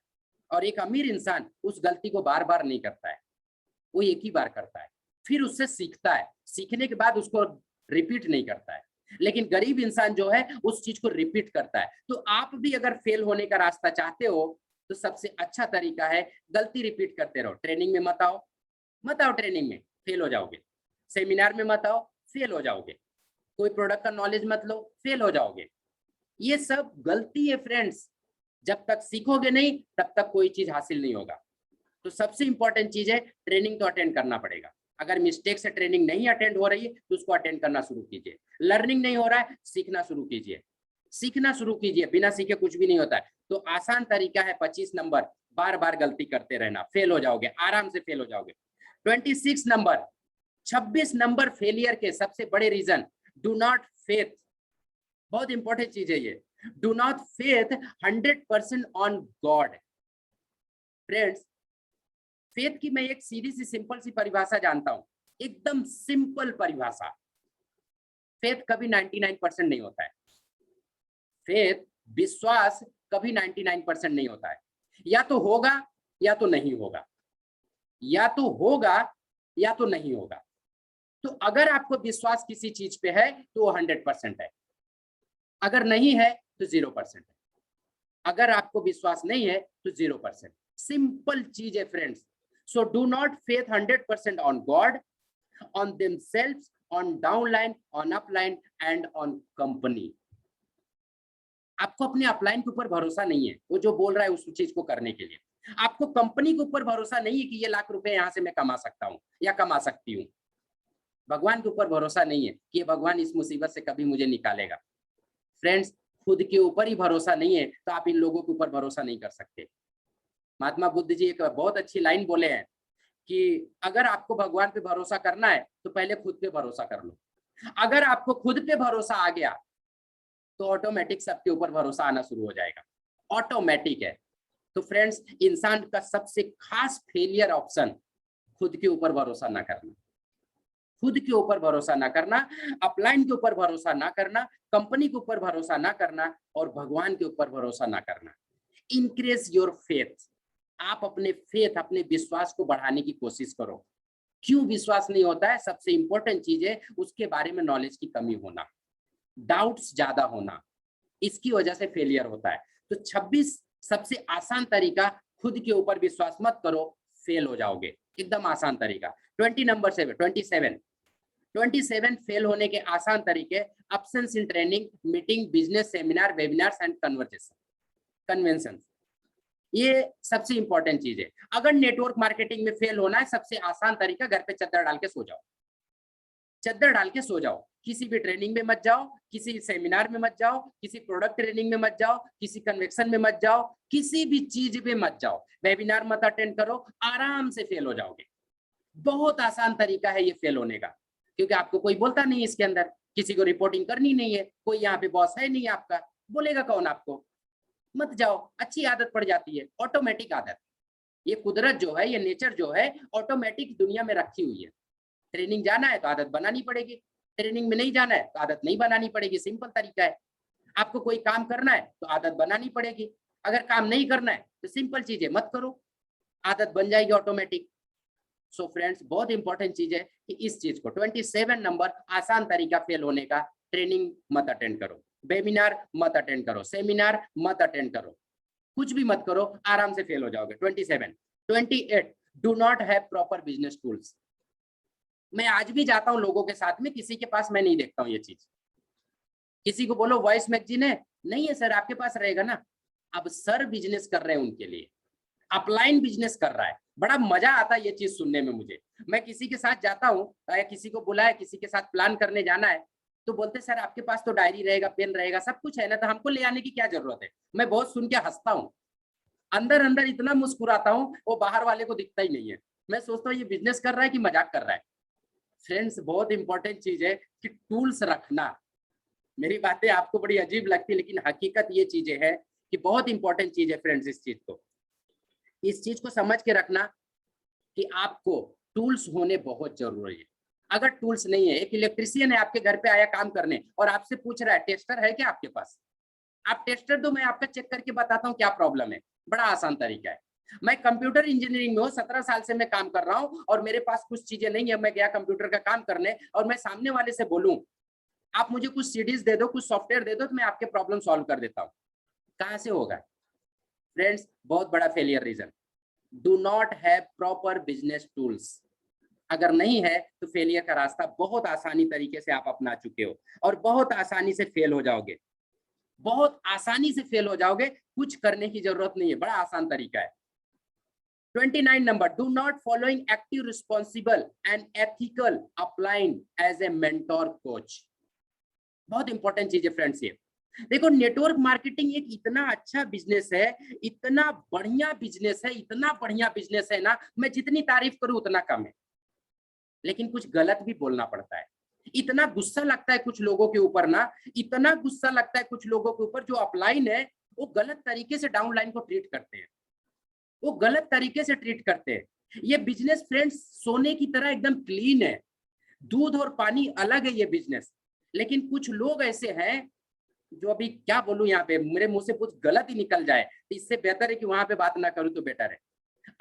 S1: और एक अमीर इंसान उस गलती को बार बार नहीं करता है, वो एक ही बार करता है, फिर उससे सीखता है, सीखने के बाद उसको रिपीट नहीं करता है। लेकिन गरीब इंसान जो है उस चीज को रिपीट करता है। तो आप भी अगर फेल होने का रास्ता चाहते हो तो सबसे अच्छा तरीका है गलती रिपीट करते रहो। ट्रेनिंग में मत आओ, मत आओ ट्रेनिंग में, फेल हो जाओगे। सेमिनार में मत आओ, फेल हो जाओगे। कोई प्रोडक्ट का नॉलेज मत लो, फेल हो जाओगे। ये सब गलती है फ्रेंड्स। जब तक सीखोगे नहीं तब तक कोई चीज हासिल नहीं होगा। तो सबसे इंपॉर्टेंट चीज है, ट्रेनिंग तो अटेंड करना पड़ेगा। अगर मिस्टेक से ट्रेनिंग नहीं अटेंड हो रही है तो उसको अटेंड करना शुरू कीजिए। लर्निंग नहीं हो रहा है, सीखना शुरू कीजिए, सीखना शुरू कीजिए। बिना सीखे कुछ भी नहीं होता है। तो आसान तरीका है 25 नंबर, बार बार गलती करते रहना, फेल हो जाओगे, आराम से फेल हो जाओगे। 26 नंबर, 26 नंबर फेलियर के सबसे बड़े रीजन, डू नॉट फेथ। बहुत इंपॉर्टेंट चीज है ये, do not faith 100% on God. Friends, faith की मैं एक सीधी सी सिंपल सी परिभाषा जानता हूं, एकदम सिंपल परिभाषा। फेथ कभी 99% नहीं होता है। फेथ, विश्वास कभी 99% नहीं होता है। या तो होगा या तो नहीं होगा, या तो होगा या तो नहीं होगा। तो अगर आपको विश्वास किसी चीज पे है तो वो 100% है, अगर नहीं है तो 0% है। अगर आपको विश्वास नहीं है तो 0%। सिंपल चीज है friends. So do not faith 100% on God, on themselves, on downline, on upline and on company. आपको अपने अपलाइन के ऊपर भरोसा नहीं है, वो जो बोल रहा है उस चीज को करने के लिए। आपको कंपनी के ऊपर भरोसा नहीं है कि ये लाख रुपए यहां से मैं कमा सकता हूं या कमा सकती हूँ। भगवान के ऊपर भरोसा नहीं है कि भगवान इस मुसीबत से कभी मुझे निकालेगा। फ्रेंड्स, खुद के ऊपर ही भरोसा नहीं है तो आप इन लोगों के ऊपर भरोसा नहीं कर सकते। महात्मा बुद्ध जी एक बहुत अच्छी लाइन बोले हैं कि अगर आपको भगवान पे भरोसा करना है तो पहले खुद पे भरोसा कर लो। अगर आपको खुद पे भरोसा आ गया तो ऑटोमेटिक सबके ऊपर भरोसा आना शुरू हो जाएगा, ऑटोमेटिक है। तो फ्रेंड्स, इंसान का सबसे खास फेलियर ऑप्शन खुद के ऊपर भरोसा ना करना, खुद के ऊपर भरोसा ना करना, अपलाइन के ऊपर भरोसा ना करना, कंपनी के ऊपर भरोसा ना करना, और भगवान के ऊपर भरोसा ना करना। Increase your faith. आप अपने फेथ, अपने विश्वास को बढ़ाने की कोशिश करो। क्यों विश्वास नहीं होता है? सबसे इंपॉर्टेंट चीज है उसके बारे में नॉलेज की कमी होना, डाउट्स ज्यादा होना, इसकी वजह से फेलियर होता है। तो 26 सबसे आसान तरीका, खुद के ऊपर विश्वास मत करो, फेल हो जाओगे, एकदम आसान तरीका। 27 फेल होने के आसान तरीके, absence in training, meeting, business, seminar, webinars and convention. ये सबसे इंपॉर्टेंट चीज है। अगर नेटवर्क मार्केटिंग में फेल होना है, सबसे आसान तरीका, घर पे चद्दर डाल के सो जाओ, चद्दर डाल के सो जाओ। किसी भी ट्रेनिंग में मत जाओ, किसी सेमिनार में मत जाओ, किसी प्रोडक्ट ट्रेनिंग में मत जाओ, किसी कन्वेक्शन में मत जाओ, किसी भी चीज में मत जाओ, वेबिनार मत अटेंड करो, आराम से फेल हो जाओगे। बहुत आसान तरीका है ये फेल होने का, क्योंकि आपको कोई बोलता नहीं है इसके अंदर, किसी को रिपोर्टिंग करनी नहीं है, कोई यहाँ पे बॉस है नहीं आपका, बोलेगा कौन आपको? मत जाओ, अच्छी आदत पड़ जाती है, ऑटोमेटिक आदत। ये कुदरत जो है, ये नेचर जो है, ऑटोमेटिक दुनिया में रखी हुई है। ट्रेनिंग जाना है तो आदत बनानी पड़ेगी, ट्रेनिंग में नहीं जाना है तो आदत नहीं बनानी पड़ेगी, सिंपल तरीका है। आपको कोई काम करना है तो आदत बनानी पड़ेगी, अगर काम नहीं करना है तो सिंपल चीज है, मत करो, आदत बन जाएगी ऑटोमेटिक। सो फ्रेंड्स, बहुत इंपॉर्टेंट चीज है कि इस चीज को 27 नंबर आसान तरीका फेल होने का, ट्रेनिंग मत अटेंड करो, वेबिनार मत अटेंड करो, सेमिनार मत अटेंड करो, कुछ भी मत करो, आराम से फेल हो जाओगे। 27। 28, do not have proper business tools. मैं आज भी जाता हूं लोगों के साथ में, किसी के पास मैं नहीं देखता हूं ये चीज। किसी को बोलो वॉइस मैगजीन है, नहीं है सर, आपके पास रहेगा ना। अब सर बिजनेस कर रहे हैं उनके लिए, अपलाइन बिजनेस कर रहा है, बड़ा मजा आता है ये चीज सुनने में मुझे। मैं किसी के साथ जाता हूँ या किसी को बुलाया, किसी के साथ प्लान करने जाना है, तो बोलते सर आपके पास तो डायरी रहेगा, पेन रहेगा, सब कुछ है ना, तो हमको ले आने की क्या जरूरत है। मैं बहुत सुन के हंसता हूँ, अंदर अंदर इतना मुस्कुराता हूँ, वो बाहर वाले को दिखता ही नहीं है। मैं सोचता हूँ ये बिजनेस कर रहा है कि मजाक कर रहा है। फ्रेंड्स, बहुत इंपॉर्टेंट चीज है कि टूल्स रखना। मेरी बातें आपको बड़ी अजीब लगती है, लेकिन हकीकत ये चीजें है कि बहुत इंपॉर्टेंट चीज है फ्रेंड्स। इस चीज को समझ के रखना कि आपको टूल्स होने बहुत जरूरी है। अगर टूल्स नहीं है, एक इलेक्ट्रिशियन है आपके घर पे आया काम करने और आपसे पूछ रहा है टेस्टर है क्या आपके पास, आप टेस्टर दो, मैं आपका चेक करके बताता हूँ क्या प्रॉब्लम है। बड़ा आसान तरीका है। मैं कंप्यूटर इंजीनियरिंग में हूँ, 17 साल से मैं काम कर रहा हूँ और मेरे पास कुछ चीजें नहीं है, मैं गया कंप्यूटर का काम करने और मैं सामने वाले से बोलूं आप मुझे कुछ सीडीज दे दो, कुछ सॉफ्टवेयर दे दो, तो मैं आपके प्रॉब्लम सॉल्व कर देता हूँ। कहां से होगा फ्रेंड्स? बहुत बड़ा failure reason, do not have proper business tools. अगर नहीं है तो फेलियर का रास्ता बहुत आसानी तरीके से आप अपना चुके हो और बहुत आसानी से फेल हो जाओगे, बहुत आसानी से फेल हो जाओगे। कुछ करने की जरूरत नहीं है, बड़ा आसान तरीका है। 29 number, do not following active responsible and ethical upline as a mentor coach. बहुत इंपॉर्टेंट चीज है फ्रेंड्स ये। देखो, नेटवर्क मार्केटिंग एक इतना अच्छा बिजनेस है, इतना बढ़िया बिजनेस है, इतना बढ़िया बिजनेस है ना, मैं जितनी तारीफ करूं उतना कम है। लेकिन कुछ गलत भी बोलना पड़ता है। इतना गुस्सा लगता है कुछ लोगों के ऊपर ना, इतना गुस्सा लगता है कुछ लोगों के ऊपर जो अपलाइन है, वो गलत तरीके से डाउनलाइन को ट्रीट करते हैं, वो गलत तरीके से ट्रीट करते हैं। ये बिजनेस फ्रेंड्स सोने की तरह एकदम क्लीन है, दूध और पानी अलग है ये बिजनेस। लेकिन कुछ लोग ऐसे हैं जो, अभी क्या बोलूं, यहाँ पे मेरे मुंह से कुछ गलत ही निकल जाए तो इससे बेहतर है कि वहां पे बात ना करूं तो बेटर है।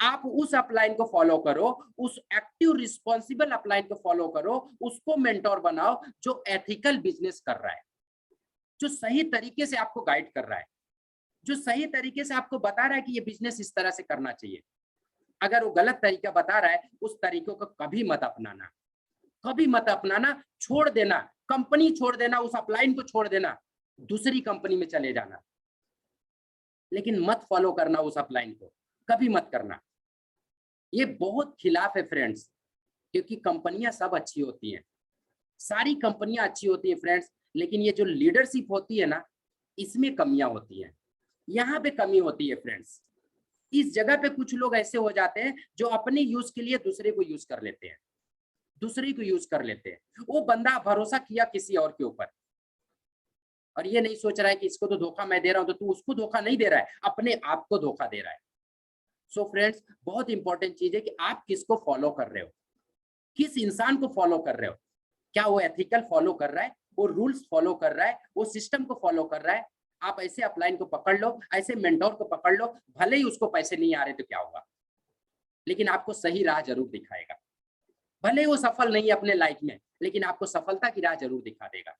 S1: आप उस अपलाइन को फॉलो करो, उस एक्टिव रिस्पॉन्सिबल अपलाइन को फॉलो करो, उसको मेंटोर बनाओ जो एथिकल बिजनेस कर रहा है, जो सही तरीके से आपको गाइड कर रहा है, जो सही तरीके से आपको बता रहा है कि ये बिजनेस इस तरह से करना चाहिए। अगर वो गलत तरीका बता रहा है, उस तरीकों को कभी मत अपनाना, कभी मत अपनाना, छोड़ देना, कंपनी छोड़ देना, उस अपलाइन को छोड़ देना, दूसरी कंपनी में चले जाना, लेकिन मत फॉलो करना उस अपलाइन को, कभी मत करना। ये बहुत खिलाफ है फ्रेंड्स, क्योंकि कंपनियां सब अच्छी होती हैं, सारी कंपनियां अच्छी होती हैं फ्रेंड्स, लेकिन ये जो लीडरशिप होती है ना, इसमें कमियां होती हैं, यहाँ पे कमी होती है फ्रेंड्स। इस जगह पे कुछ लोग ऐसे हो जाते हैं जो अपने यूज के लिए दूसरे को यूज कर लेते हैं, दूसरे को यूज कर लेते हैं। वो बंदा भरोसा किया किसी और के ऊपर और ये नहीं सोच रहा है कि इसको तो धोखा मैं दे रहा हूं, तो तू उसको धोखा नहीं दे रहा है, अपने आप को धोखा दे रहा है। सो फ्रेंड्स, बहुत इंपॉर्टेंट चीज है कि आप किसको फॉलो कर रहे हो, किस इंसान को फॉलो कर रहे हो, क्या वो एथिकल फॉलो कर रहा है, वो रूल्स फॉलो कर रहा है, वो सिस्टम को फॉलो कर रहा है। आप ऐसे अपलाइन को पकड़ लो, ऐसे मेंटोर को पकड़ लो, भले ही उसको पैसे नहीं आ रहे तो क्या होगा, लेकिन आपको सही राह जरूर दिखाएगा। भले ही वो सफल नहीं है अपने लाइफ में, लेकिन आपको सफलता की राह जरूर दिखा देगा,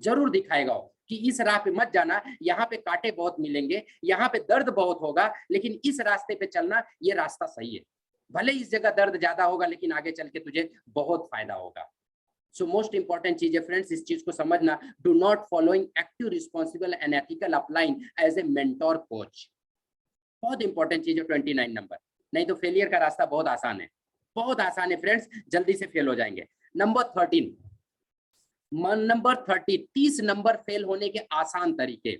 S1: जरूर दिखाएगा कि इस राह पे मत जाना, यहाँ पे कांटे बहुत मिलेंगे, यहाँ पे दर्द बहुत होगा, लेकिन इस रास्ते पे चलना, ये रास्ता सही है। भले इस जगह दर्द ज्यादा होगा, लेकिन आगे चल के तुझे बहुत फायदा होगा। सो मोस्ट इंपॉर्टेंट चीज है फ्रेंड्स, इस चीज को समझना, do not following active responsible and ethical upline as a mentor coach. बहुत इंपॉर्टेंट चीज है 29 नंबर, नहीं तो फेलियर का रास्ता बहुत आसान है, बहुत आसान है फ्रेंड्स, जल्दी से फेल हो जाएंगे। नंबर 30, 30 नंबर फेल होने के आसान तरीके,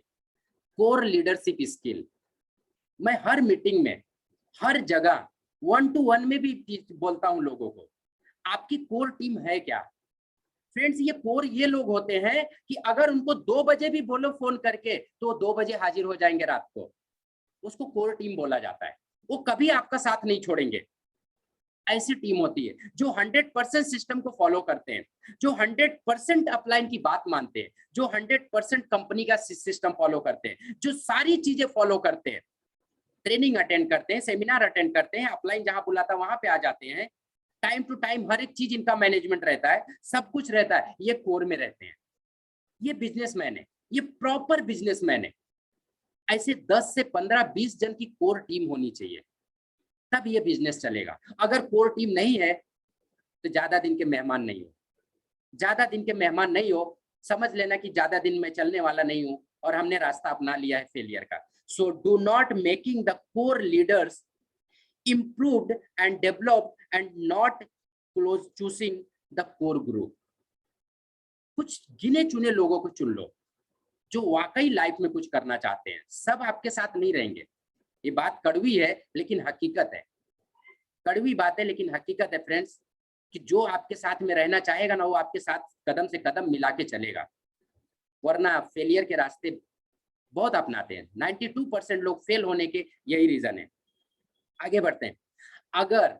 S1: कोर लीडरशिप स्किल। मैं हर मीटिंग में, हर जगह, 1 to 1 में भी बोलता हूं लोगों को, आपकी कोर टीम है क्या? फ्रेंड्स ये कोर ये लोग होते हैं कि अगर उनको 2 बजे भी बोलो फोन करके तो 2 बजे हाजिर हो जाएंगे रात को। उसको कोर टीम बोला जाता है। वो कभी आपका साथ नहीं छोड़ेंगे। ऐसी टीम होती है जो 100% सिस्टम को फॉलो करते हैं, जो 100% अपलाइन की बात मानते हैं, जो 100% कंपनी का सिस्टम फॉलो करते हैं, जो सारी चीजें फॉलो करते हैं, ट्रेनिंग अटेंड करते हैं, सेमिनार अटेंड करते हैं, अपलाइन जहां बुलाता है वहां पे आ जाते हैं, टाइम टू टाइम हर एक चीज इनका मैनेजमेंट रहता है, सब कुछ रहता है। ये कोर में रहते हैं, ये बिजनेसमैन है, ये प्रॉपर बिजनेसमैन है। ऐसे 10 से 15 20 जन की कोर टीम होनी चाहिए, तब ये बिजनेस चलेगा। अगर कोर टीम नहीं है तो ज्यादा दिन के मेहमान नहीं हो, ज्यादा दिन के मेहमान नहीं हो, समझ लेना कि ज्यादा दिन में चलने वाला नहीं हूं और हमने रास्ता अपना लिया है फेलियर का। So do not making the core leaders improved and developed and not close choosing the core group। कुछ गिने चुने लोगों को चुन लो जो वाकई लाइफ में कुछ करना चाहते हैं। सब आपके साथ नहीं रहेंगे। ये बात कड़वी है लेकिन हकीकत है, कड़वी बात है लेकिन हकीकत है फ्रेंड्स, कि जो आपके साथ में रहना चाहेगा ना वो आपके साथ कदम से कदम मिला के चलेगा, वरना फेलियर के रास्ते बहुत अपनाते हैं। 92% लोग फेल होने के यही रीजन है। आगे बढ़ते हैं। अगर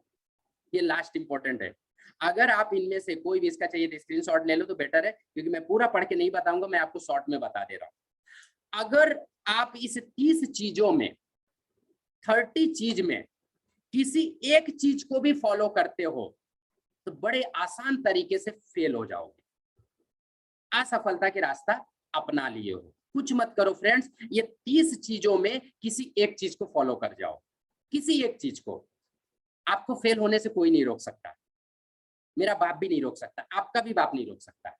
S1: ये लास्ट इंपॉर्टेंट है, अगर आप इनमें से कोई भी इसका चाहिए तो स्क्रीनशॉट ले लो तो बेटर है, क्योंकि मैं पूरा पढ़ के नहीं बताऊंगा, मैं आपको शॉर्ट में बता दे रहा हूं। अगर आप इस 30 चीजों में 30 चीज में किसी एक चीज को भी फॉलो करते हो तो बड़े आसान तरीके से फेल हो जाओगे, असफलता के रास्ता अपना लिए हो। कुछ मत करो फ्रेंड्स, ये 30 चीजों में किसी एक चीज को फॉलो कर जाओ, किसी एक चीज को। आपको फेल होने से कोई नहीं रोक सकता, मेरा बाप भी नहीं रोक सकता, आपका भी बाप नहीं रोक सकता।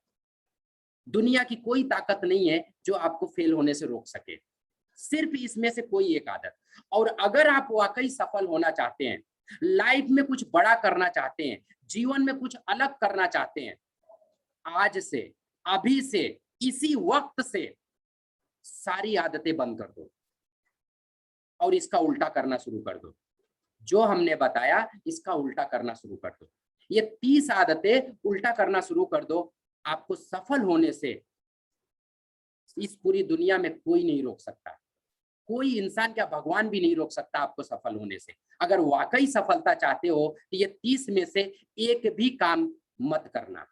S1: दुनिया की कोई ताकत नहीं है जो आपको फेल होने से रोक सके, सिर्फ इसमें से कोई एक आदत। और अगर आप वाकई सफल होना चाहते हैं, लाइफ में कुछ बड़ा करना चाहते हैं, जीवन में कुछ अलग करना चाहते हैं, आज से, अभी से, इसी वक्त से सारी आदतें बंद कर दो और इसका उल्टा करना शुरू कर दो। जो हमने बताया इसका उल्टा करना शुरू कर दो। ये 30 आदतें उल्टा करना शुरू कर दो, आपको सफल होने से इस पूरी दुनिया में कोई नहीं रोक सकता। कोई इंसान, क्या भगवान भी नहीं रोक सकता आपको सफल होने से। अगर वाकई सफलता चाहते हो तो ये 30 में से एक भी काम मत करना,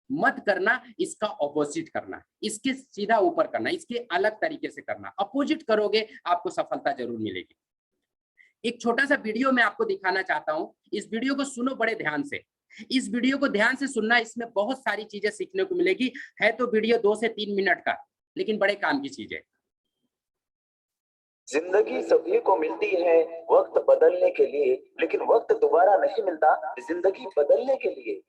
S1: मत करना, इसका ऑपोजिट करना, इसके सीधा ऊपर करना, इसके अलग तरीके से करना। अपोजिट करोगे आपको सफलता जरूर मिलेगी। एक छोटा सा वीडियो मैं आपको दिखाना चाहता हूं, इस वीडियो को सुनो बड़े ध्यान से, इस वीडियो को ध्यान से सुनना, इसमें बहुत सारी चीजें सीखने को मिलेगी। है तो वीडियो 2 से 3 मिनट का, लेकिन बड़े काम की चीज है।
S2: जिंदगी सभी को मिलती है वक्त बदलने के लिए, लेकिन वक्त दोबारा नहीं मिलता जिंदगी बदलने के लिए।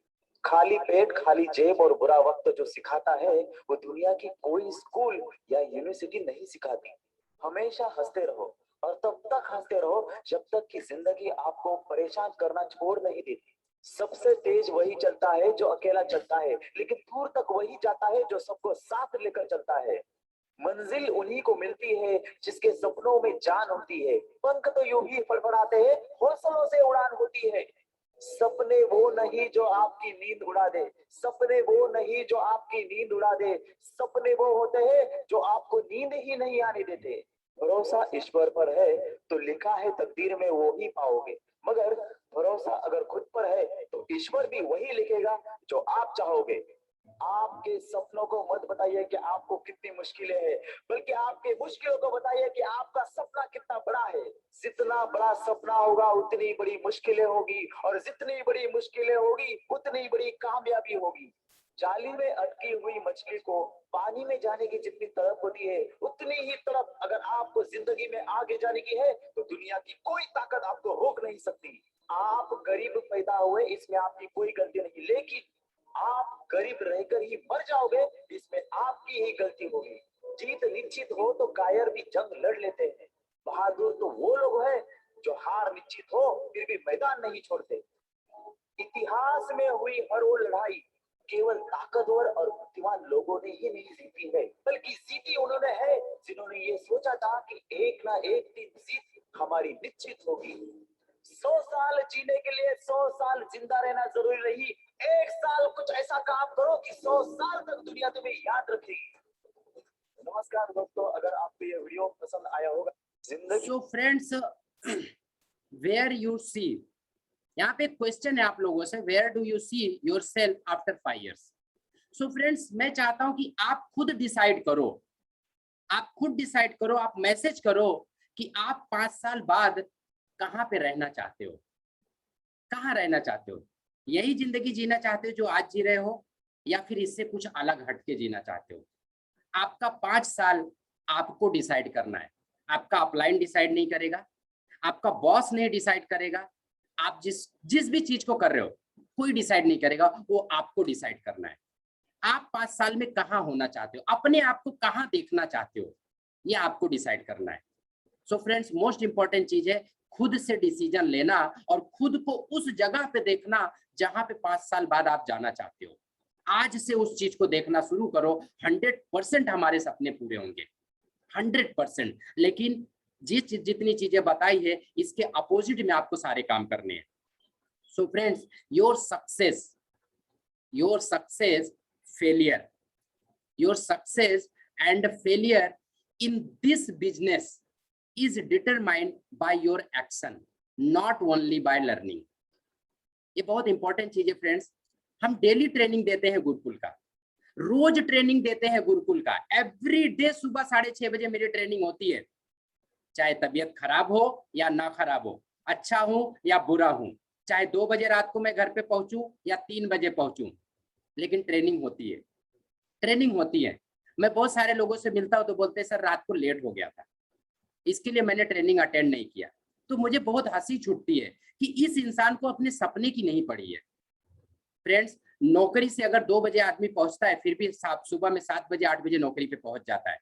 S2: खाली पेट, खाली जेब और बुरा वक्त जो सिखाता है वो दुनिया की कोई स्कूल या यूनिवर्सिटी नहीं सिखाती। हमेशा हंसते रहो और तब तक हंसते रहो जब तक कि जिंदगी आपको परेशान करना छोड़ नहीं देती। सबसे तेज वही चलता है जो अकेला चलता है, लेकिन दूर तक वही जाता है जो सबको साथ लेकर चलता है। मंजिल उन्हीं को मिलती है जिसके सपनों में जान होती है। पंख तो यूं ही फड़फड़ाते हैं, हौसलों से उड़ान होती है। सपने वो नहीं जो आपकी नींद उड़ा दे, सपने वो नहीं जो आपकी नींद उड़ा दे, सपने वो होते हैं जो आपको नींद ही नहीं आने देते। भरोसा ईश्वर पर है तो लिखा है तकदीर में वो ही पाओगे, मगर भरोसा अगर खुद पर है तो ईश्वर भी वही लिखेगा जो आप चाहोगे। आपके सपनों को मत बताइए कि आपको कितनी मुश्किलें हैं, बल्कि आपके मुश्किलों को बताइए कि आपका सपना कितना बड़ा है। जितना बड़ा सपना होगा उतनी बड़ी मुश्किलें होगी, और जितनी बड़ी मुश्किलें होगी उतनी बड़ी कामयाबी होगी। जाली में अटकी हुई मछली को पानी में जाने की जितनी तड़प होती है, उतनी ही तड़प अगर आपको जिंदगी में आगे जाने की है तो दुनिया की कोई ताकत आपको रोक नहीं सकती। आप गरीब पैदा हुए इसमें आपकी कोई गलती नहीं, लेकिन आप गरीब रहकर ही मर जाओगे इसमें आपकी ही गलती होगी। जीत निश्चित हो तो कायर भी जंग लड़ लेते हैं। बहादुर तो वो लोग हैं जो हार निश्चित हो फिर भी मैदान नहीं छोड़ते। इतिहास में हुई हर वो लड़ाई केवल ताकतवर और बुद्धिमान लोगों ने ही नहीं जीती है, बल्कि जीती उन्होंने है जिन्होंने ये सोचा था कि एक ना एक दिन जीत हमारी निश्चित होगी। 100 साल जीने के लिए 100 साल जिंदा रहना जरूरी नहीं, 1 साल कुछ ऐसा काम करो कि 100 साल तक दुनिया तुम्हें याद रखेगी। नमस्कार दोस्तों, अगर आपको ये वीडियो पसंद आया होगा, जिंदगी
S1: so friends, where you see, यहाँ पे क्वेश्चन है आप लोगों से, where do you see yourself after 5 years? So friends, मैं चाहता हूं कि आप खुद डिसाइड करो, आप खुद डिसाइड करो, आप मैसेज करो कि आप 5 साल बाद कहाँ पे रहना चाहते हो, कहाँ रहना चाहते हो। यही जिंदगी जीना चाहते हो जो आज जी रहे हो, या फिर इससे कुछ अलग हटके जीना चाहते हो। आपका 5 साल आपको डिसाइड करना है, आपका अपलाइन डिसाइड नहीं करेगा, आपका बॉस नहीं डिसाइड करेगा, आप जिस भी चीज को कर रहे हो कोई डिसाइड नहीं करेगा, वो आपको डिसाइड करना है। आप 5 साल में कहाँ होना चाहते हो, अपने आप को कहाँ देखना चाहते हो, ये आपको डिसाइड करना है। सो फ्रेंड्स, मोस्ट इंपॉर्टेंट चीज है खुद से डिसीजन लेना और खुद को उस जगह पे देखना जहां पे 5 साल बाद आप जाना चाहते हो। आज से उस चीज को देखना शुरू करो, 100% हमारे सपने पूरे होंगे, 100%। लेकिन जितनी चीजें बताई है, इसके अपोजिट में आपको सारे काम करने हैं। So friends, your success failure, your success and failure in this business is determined by your action, not only by learning. ये बहुत इंपॉर्टेंट चीज है फ्रेंड्स। हम डेली ट्रेनिंग देते हैं गुरुकुल का, रोज ट्रेनिंग देते हैं गुरुकुल का, एवरी डे सुबह 6:30 बजे मेरी ट्रेनिंग होती है, चाहे तबीयत खराब हो या ना खराब हो, अच्छा हो या बुरा हो, चाहे 2 बजे रात को मैं घर पे पहुंचूं या 3 बजे पहुंचूं, लेकिन ट्रेनिंग होती है, ट्रेनिंग होती है। मैं बहुत सारे लोगों से मिलता हूं तो बोलते हैं सर रात को लेट हो गया था, इसके लिए मैंने ट्रेनिंग अटेंड नहीं किया। तो मुझे बहुत हंसी छूटती है कि इस इंसान को अपने सपने की नहीं पड़ी है। फ्रेंड्स, नौकरी से अगर 2 बजे आदमी पहुंचता है, फिर भी सुबह में 7 बजे 8 बजे नौकरी पे पहुंच जाता है,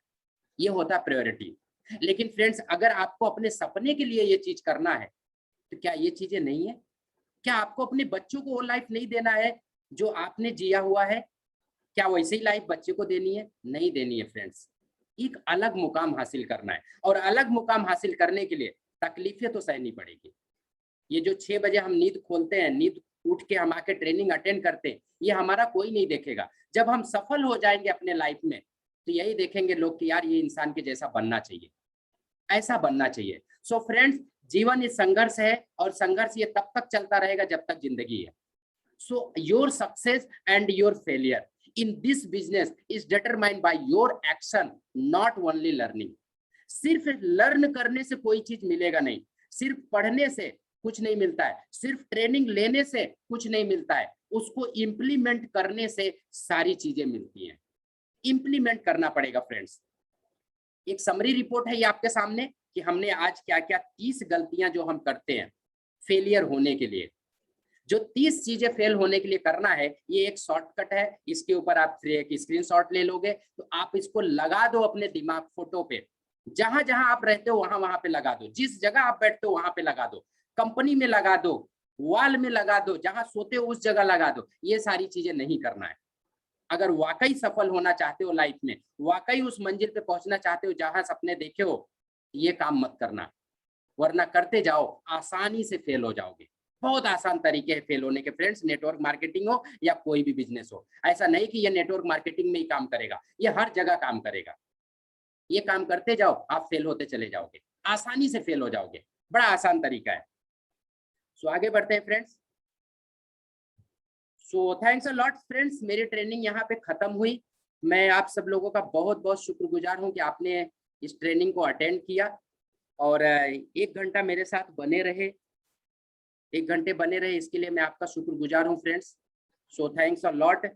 S1: ये होता है प्रायोरिटी। लेकिन फ्रेंड्स, अगर आपको अपने सपने के लिए ये चीज करना है तो क्या ये चीजें नहीं है? क्या आपको अपने बच्चों को वो लाइफ नहीं देना है जो आपने जिया हुआ है? क्या वैसे ही लाइफ बच्चे को देनी है? नहीं देनी है फ्रेंड्स। एक अलग मुकाम हासिल करना है, और अलग मुकाम हासिल करने के लिए तकलीफें तो सहनी पड़ेगी। ये जो 6 बजे हम नींद खोलते हैं, नींद उठ के हम आके ट्रेनिंग अटेंड करते हैं, ये हमारा कोई नहीं देखेगा। जब हम सफल हो जाएंगे अपने लाइफ में तो यही देखेंगे लोग कि यार ये इंसान के जैसा बनना चाहिए, ऐसा बनना चाहिए। सो फ्रेंड्स, जीवन ये संघर्ष है, और संघर्ष ये तब तक चलता रहेगा जब तक जिंदगी है। So your success and your failure in this business is determined by your action, not only learning. सिर्फ लर्न करने से कोई चीज मिलेगा नहीं, सिर्फ पढ़ने से कुछ नहीं मिलता है, सिर्फ ट्रेनिंग लेने से कुछ नहीं मिलता है, उसको इम्प्लीमेंट करने से सारी चीजें मिलती हैं। इम्प्लीमेंट करना पड़ेगा फ्रेंड्स। एक समरी रिपोर्ट है ये आपके सामने कि हमने आज क्या क्या 30 गलतियां जो हम करते हैं फेलियर होने के लिए, जो 30 चीजें फेल होने के लिए करना है, ये एक शॉर्टकट है। इसके ऊपर आप एक स्क्रीनशॉट ले लोगे तो आप इसको लगा दो अपने दिमाग फोटो पे, जहां जहां आप रहते हो वहां पे लगा दो, जिस जगह आप बैठते हो वहां पे लगा दो, कंपनी में लगा दो, वॉल में लगा दो, जहां सोते हो उस जगह लगा दो। ये सारी चीजें नहीं करना है। अगर वाकई सफल होना चाहते हो लाइफ में, वाकई उस मंजिल पे पहुंचना चाहते हो जहां सपने देखे हो, ये काम मत करना, वरना करते जाओ आसानी से फेल हो जाओगे। बहुत आसान तरीके हैं फेल होने के फ्रेंड्स, नेटवर्क मार्केटिंग हो या कोई भी बिजनेस हो। ऐसा नहीं कि ये नेटवर्क मार्केटिंग में ही काम करेगा, ये हर जगह काम करेगा। ये काम करते जाओ, आप फेल होते चले जाओगे, आसानी से फेल हो जाओगे। बड़ा आसान तरीका है। सो आगे बढ़ते हैं friends. So thanks a lot friends, मेरी ट्रेनिंग यहाँ पे खत्म हुई। मैं आप सब लोगों का बहुत बहुत शुक्रगुजार हूँ कि आपने इस ट्रेनिंग को अटेंड किया और 1 घंटा मेरे साथ बने रहे, 1 घंटे बने रहे, इसके लिए मैं आपका शुक्रगुजार हूँ friends. So thanks a lot.